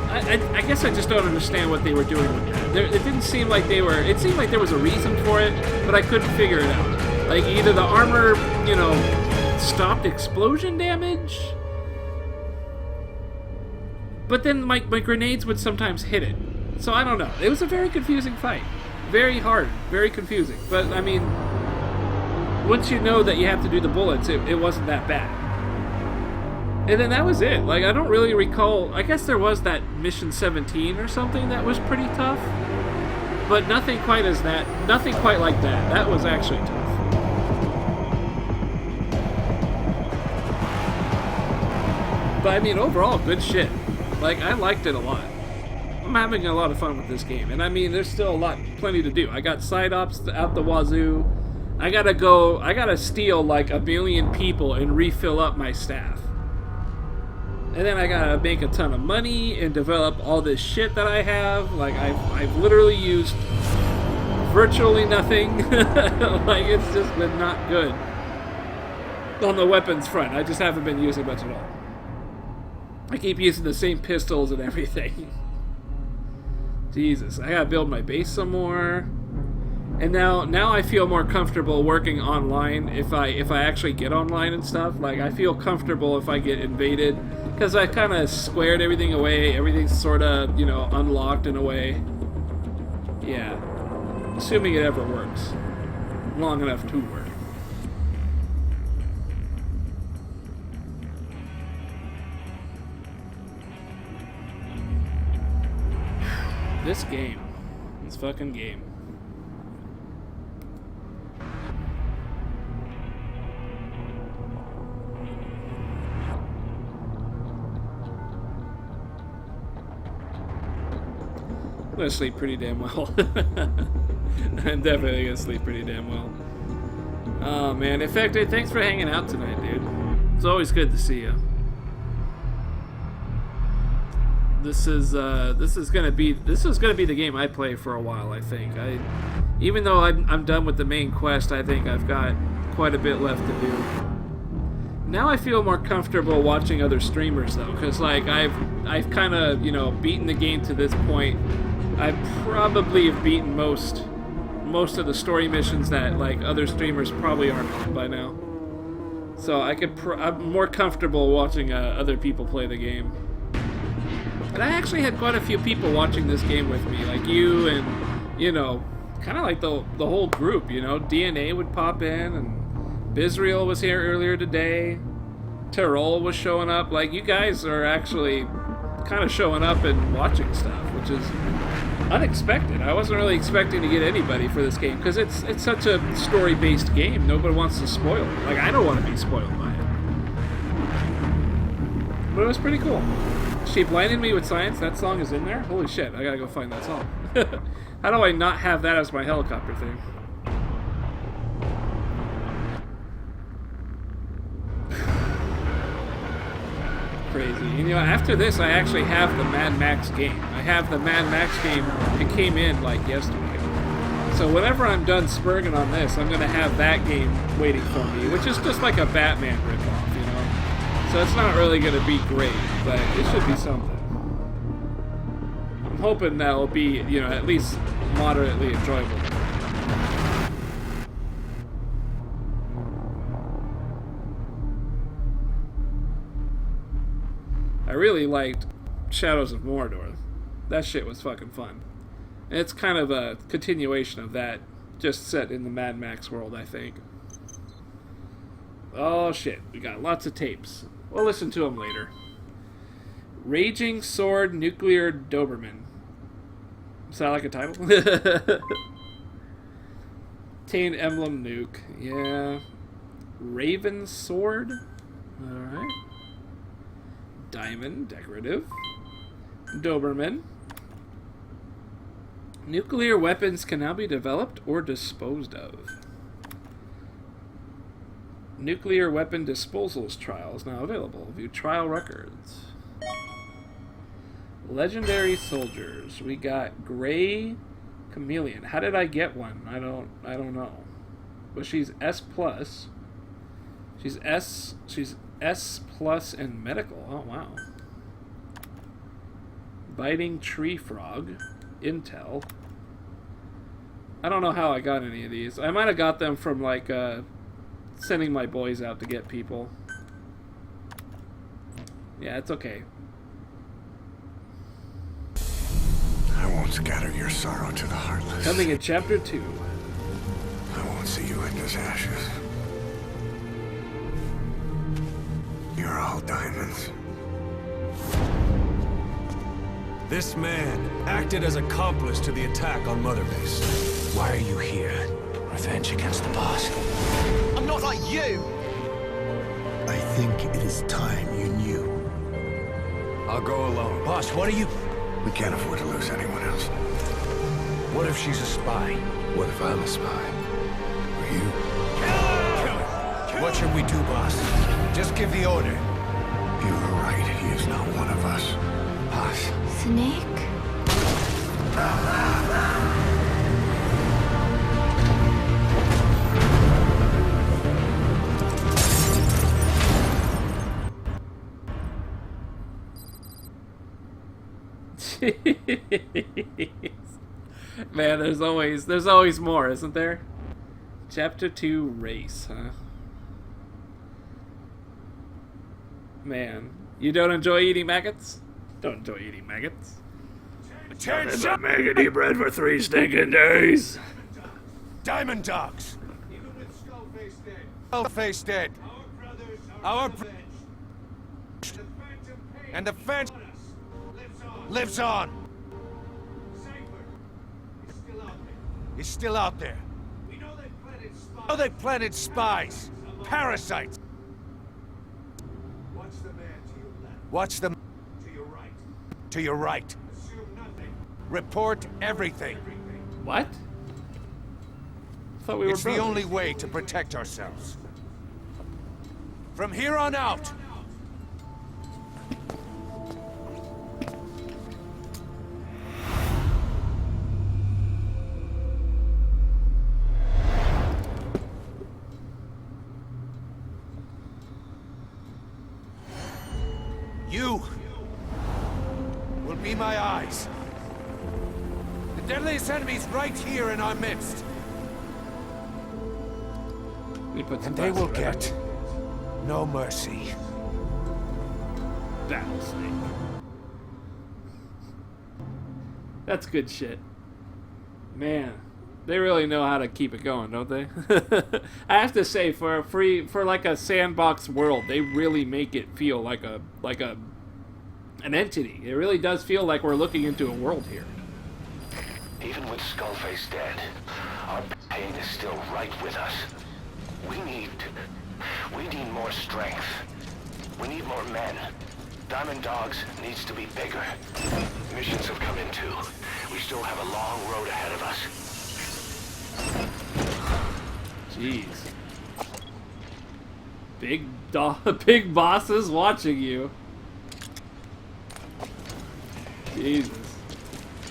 [SPEAKER 1] I guess I just don't understand what they were doing with that. It didn't seem like they were... It seemed like there was a reason for it, but I couldn't figure it out. Like, either the armor, you know, stopped explosion damage, but then my grenades would sometimes hit it. So I don't know. It was a very confusing fight. Very hard, very confusing. But, I mean, once you know that you have to do the bullets, it wasn't that bad. And then that was it. Like, I don't really recall. I guess there was that Mission 17 or something that was pretty tough. But nothing quite as that. Nothing quite like that. That was actually tough. But I mean, overall, good shit. Like, I liked it a lot. I'm having a lot of fun with this game. And I mean, there's still plenty to do. I got side ops out the wazoo. I gotta steal like 1 million people and refill up my staff. And then I gotta make a ton of money and develop all this shit that I have. Like, I've literally used virtually nothing. Like, it's just been not good on the weapons front. I just haven't been using much at all. I keep using the same pistols and everything. Jesus, I gotta build my base some more. And now I feel more comfortable working online if I actually get online and stuff. Like, I feel comfortable if I get invaded. Because I kind of squared everything away. Everything's sort of, you know, unlocked in a way. Yeah. Assuming it ever works. Long enough to work. This game. This fucking game. I'm gonna sleep pretty damn well. I'm definitely gonna sleep pretty damn well. Oh man, Infected, thanks for hanging out tonight, dude. It's always good to see you. This is gonna be the game I play for a while, I think. Even though I'm done with the main quest, I think I've got quite a bit left to do. Now I feel more comfortable watching other streamers though, because like I've kind of, you know, beaten the game to this point. I probably have beaten most of the story missions that like other streamers probably aren't on by now. So I'm more comfortable watching other people play the game. And I actually had quite a few people watching this game with me, like you and, you know, kind of like the whole group, you know. DNA would pop in, and Bizreal was here earlier today. Tyrol was showing up. Like, you guys are actually kind of showing up and watching stuff, which is unexpected. I wasn't really expecting to get anybody for this game, because it's such a story-based game. Nobody wants to spoil it. Like, I don't want to be spoiled by it. But it was pretty cool. She blinded me with science. That song is in there? Holy shit, I gotta go find that song. How do I not have that as my helicopter thing? Crazy. And, you know, after this, I actually have the Mad Max game. I have the Mad Max game. It came in, like, yesterday. So whenever I'm done spurging on this, I'm gonna have that game waiting for me, which is just like a Batman ripoff, you know? So it's not really gonna be great, but it should be something. I'm hoping that'll be, you know, at least moderately enjoyable. I really liked Shadows of Mordor. That shit was fucking fun. And it's kind of a continuation of that, just set in the Mad Max world, I think. Oh shit, we got lots of tapes. We'll listen to them later. Raging Sword Nuclear Doberman. Is that like a title? Tane Emblem Nuke. Yeah. Raven Sword. Alright. Diamond. Decorative. Doberman. Nuclear weapons can now be developed or disposed of. Nuclear weapon disposals trials now available. View trial records. Legendary soldiers. We got Gray Chameleon. How did I get one? I don't know. But she's S+. She's S+ and medical. Oh wow. Biting tree frog. Intel. I don't know how I got any of these. I might have got them from like sending my boys out to get people. Yeah, it's okay.
[SPEAKER 10] I won't scatter your sorrow to the heartless.
[SPEAKER 1] Coming in Chapter 2.
[SPEAKER 10] I won't see you end as ashes. You're all All diamonds.
[SPEAKER 5] This man acted as accomplice to the attack on Mother Base. Why are you here?
[SPEAKER 8] Revenge against the boss. I'm not like you!
[SPEAKER 3] I think it is time you knew.
[SPEAKER 5] I'll go alone.
[SPEAKER 8] Boss, what are you...
[SPEAKER 10] We can't afford to lose anyone else.
[SPEAKER 5] What if she's a spy?
[SPEAKER 10] What if I'm a spy? Or you?
[SPEAKER 5] Kill her! What should we do, boss? Just give the order.
[SPEAKER 10] You were right. He is not one of us.
[SPEAKER 5] Boss.
[SPEAKER 14] Snake?
[SPEAKER 1] Man, there's always more, isn't there? Chapter 2 Race, huh? Man, you don't enjoy eating maggots? Don't enjoy eating maggots.
[SPEAKER 5] Attention!
[SPEAKER 1] Maggoty bread for 3 stinking days.
[SPEAKER 5] Diamond Dogs!
[SPEAKER 10] Even with Skullface dead.
[SPEAKER 5] Skullface dead.
[SPEAKER 10] Our
[SPEAKER 5] Our
[SPEAKER 10] and the
[SPEAKER 5] Phantom
[SPEAKER 10] lives on.
[SPEAKER 5] lives on.
[SPEAKER 10] Cypher
[SPEAKER 5] He's
[SPEAKER 10] is still out there.
[SPEAKER 5] still out there.
[SPEAKER 10] We know they planted spies.
[SPEAKER 5] Oh, they planted spies. Parasites.
[SPEAKER 10] Watch the man to your left.
[SPEAKER 5] Watch them
[SPEAKER 10] To your right.
[SPEAKER 5] to your right.
[SPEAKER 10] Assume nothing.
[SPEAKER 5] Report everything.
[SPEAKER 1] What? I thought we were
[SPEAKER 5] It's the
[SPEAKER 1] brothers.
[SPEAKER 5] only way to protect ourselves. From here on out, you will be my eyes. The deadliest enemy's right here in our midst.
[SPEAKER 1] We put some
[SPEAKER 5] And they will
[SPEAKER 1] plastic right
[SPEAKER 5] get no mercy.
[SPEAKER 1] Battle Snake. That's good shit. Man, they really know how to keep it going, don't they? I have to say, for like a sandbox world, they really make it feel like an entity. It really does feel like we're looking into a world here.
[SPEAKER 2] Even with Skullface dead, our pain is still right with us. We need more strength. We need more men. Diamond Dogs needs to be bigger. Missions have come in too. We still have a long road ahead of us.
[SPEAKER 1] Jeez. Big bosses watching you. Jesus.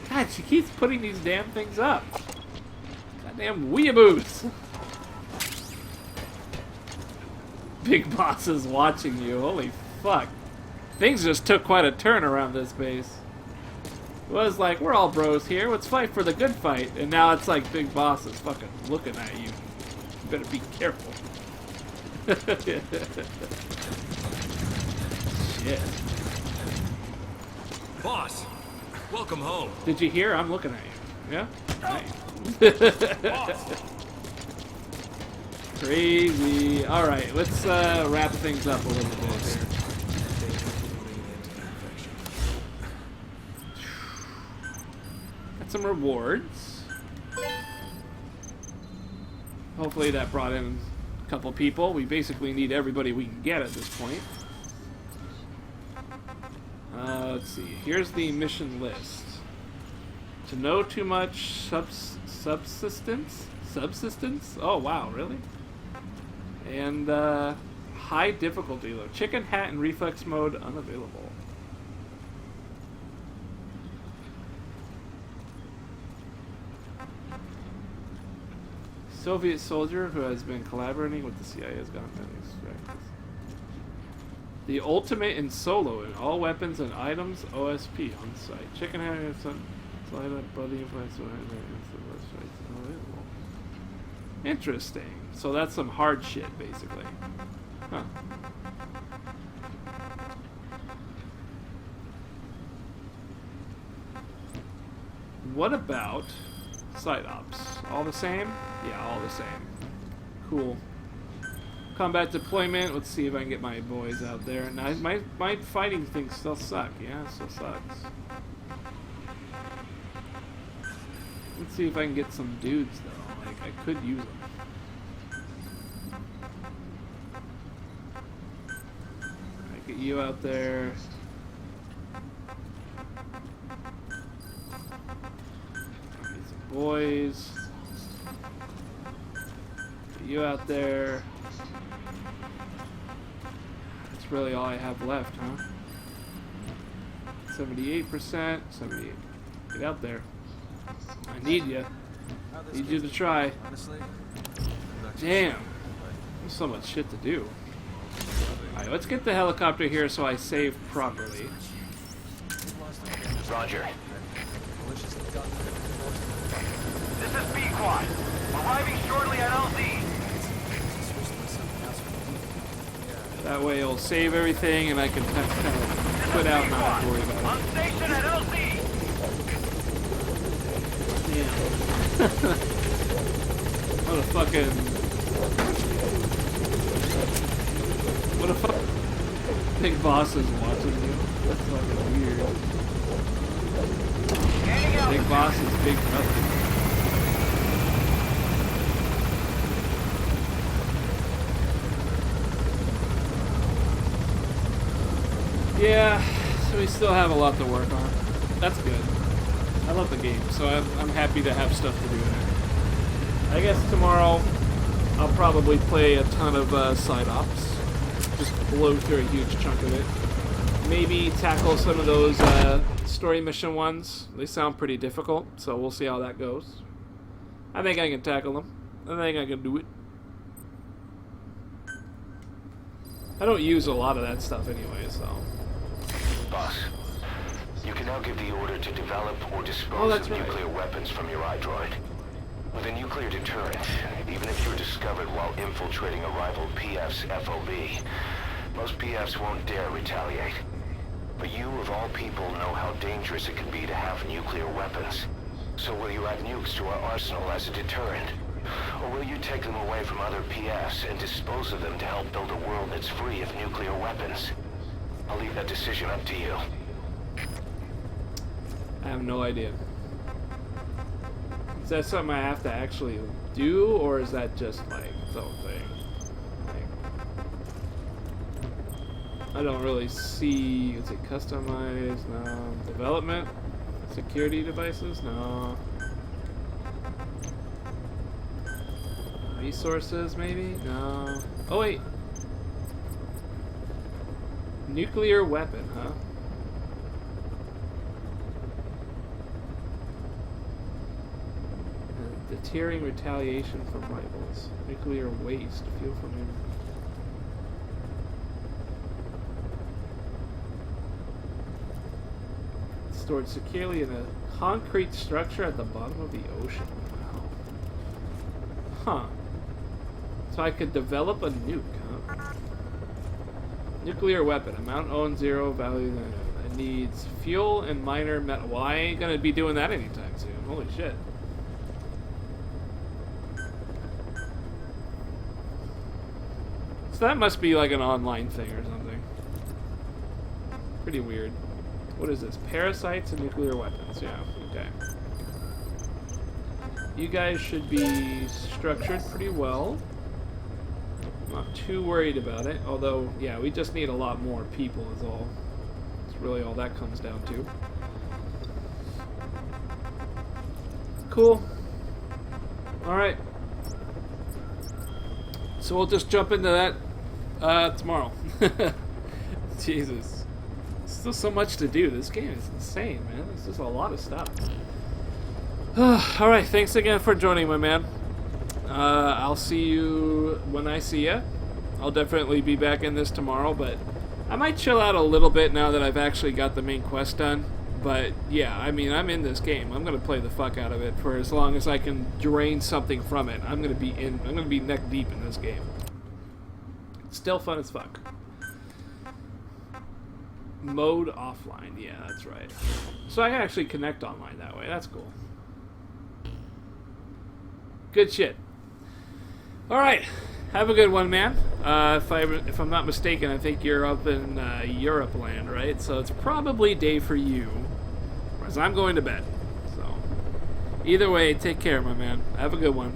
[SPEAKER 1] God, she keeps putting these damn things up. Goddamn weeaboos. Big bosses watching you. Holy fuck. Things just took quite a turn around this base. It was like, we're all bros here. Let's fight for the good fight. And now it's like big bosses fucking looking at you. You better be careful. Shit.
[SPEAKER 5] Boss, welcome home.
[SPEAKER 1] Did you hear? I'm looking at you. Yeah? Nice. Crazy. Alright, let's wrap things up a little bit here. Got some rewards. Hopefully that brought in a couple people. We basically need everybody we can get at this point. Let's see. Here's the mission list. To know too much subsistence? Subsistence? Oh, wow, really? And high difficulty low. Chicken hat and reflex mode unavailable. Soviet soldier who has been collaborating with the CIA has gone many strikes. The ultimate in solo in all weapons and items OSP on site. Chicken hat and some slide up body influence unavailable. Interesting. So that's some hard shit, basically. Huh. What about site ops? All the same? Yeah, all the same. Cool. Combat deployment. Let's see if I can get my boys out there. Now, my fighting things still suck. Yeah, it still sucks. Let's see if I can get some dudes though. Like I could use them. I get you out there. Get some boys. Get you out there. That's really all I have left, huh? 78%. 78. Get out there. I need you. Need you to try. Damn. There's so much shit to do. Alright, let's get the helicopter here so I save properly.
[SPEAKER 2] Roger.
[SPEAKER 8] This is B-Quad. Arriving shortly at LZ.
[SPEAKER 1] That way it'll save everything and I can kind of quit out and not have to worry about it.
[SPEAKER 8] On station at LZ.
[SPEAKER 1] What a fucking... What a fuck... Big boss is watching you. That's fucking weird. Big boss is big brother. Yeah, so we still have a lot to work on. That's good. I love the game, so I'm happy to have stuff to do in it. I guess tomorrow I'll probably play a ton of side ops. Just blow through a huge chunk of it. Maybe tackle some of those story mission ones. They sound pretty difficult, so we'll see how that goes. I think I can tackle them. I think I can do it. I don't use a lot of that stuff anyway, so...
[SPEAKER 2] Boss, you can now give the order to develop or dispose of nuclear weapons from your iDroid. With a nuclear deterrent, even if you're discovered while infiltrating a rival PF's FOB, most PFs won't dare retaliate. But you, of all people, know how dangerous it can be to have nuclear weapons. So will you add nukes to our arsenal as a deterrent? Or will you take them away from other PFs and dispose of them to help build a world that's free of nuclear weapons? I'll leave that decision up to you.
[SPEAKER 1] I have no idea. Is that something I have to actually do, or is that just like its own thing? Like, I don't really see. Is it customized? No. Development? Security devices? No. Resources, maybe? No. Oh, wait. Nuclear weapon, huh? Deterring retaliation from rivals. Nuclear waste. Fuel from him. Stored securely in a concrete structure at the bottom of the ocean. Wow. Huh. So I could develop a nuke, huh? Nuclear weapon. Amount owned 0. Value it needs fuel and minor metal. Well, I ain't gonna be doing that anytime soon. Holy shit. So that must be like an online thing or something. Pretty weird. What is this? Parasites and nuclear weapons. Yeah, okay. You guys should be structured pretty well. Not too worried about it. Although, yeah, we just need a lot more people is all. That's really all that comes down to. Cool. Alright. So we'll just jump into that tomorrow. Jesus. Still so much to do. This game is insane, man. This is a lot of stuff. Alright, thanks again for joining, my man. I'll see you when I see ya. I'll definitely be back in this tomorrow, but I might chill out a little bit now that I've actually got the main quest done. But yeah, I mean, I'm in this game. I'm gonna play the fuck out of it for as long as I can drain something from it. I'm gonna be neck deep in this game. It's still fun as fuck. Mode offline, yeah, that's right. So I can actually connect online that way. That's cool. Good shit. Alright, Have a good one, man. If I'm not mistaken, I think you're up in Europe land, right? So it's probably day for you, whereas I'm going to bed. So either way, take care, my man. Have a good one.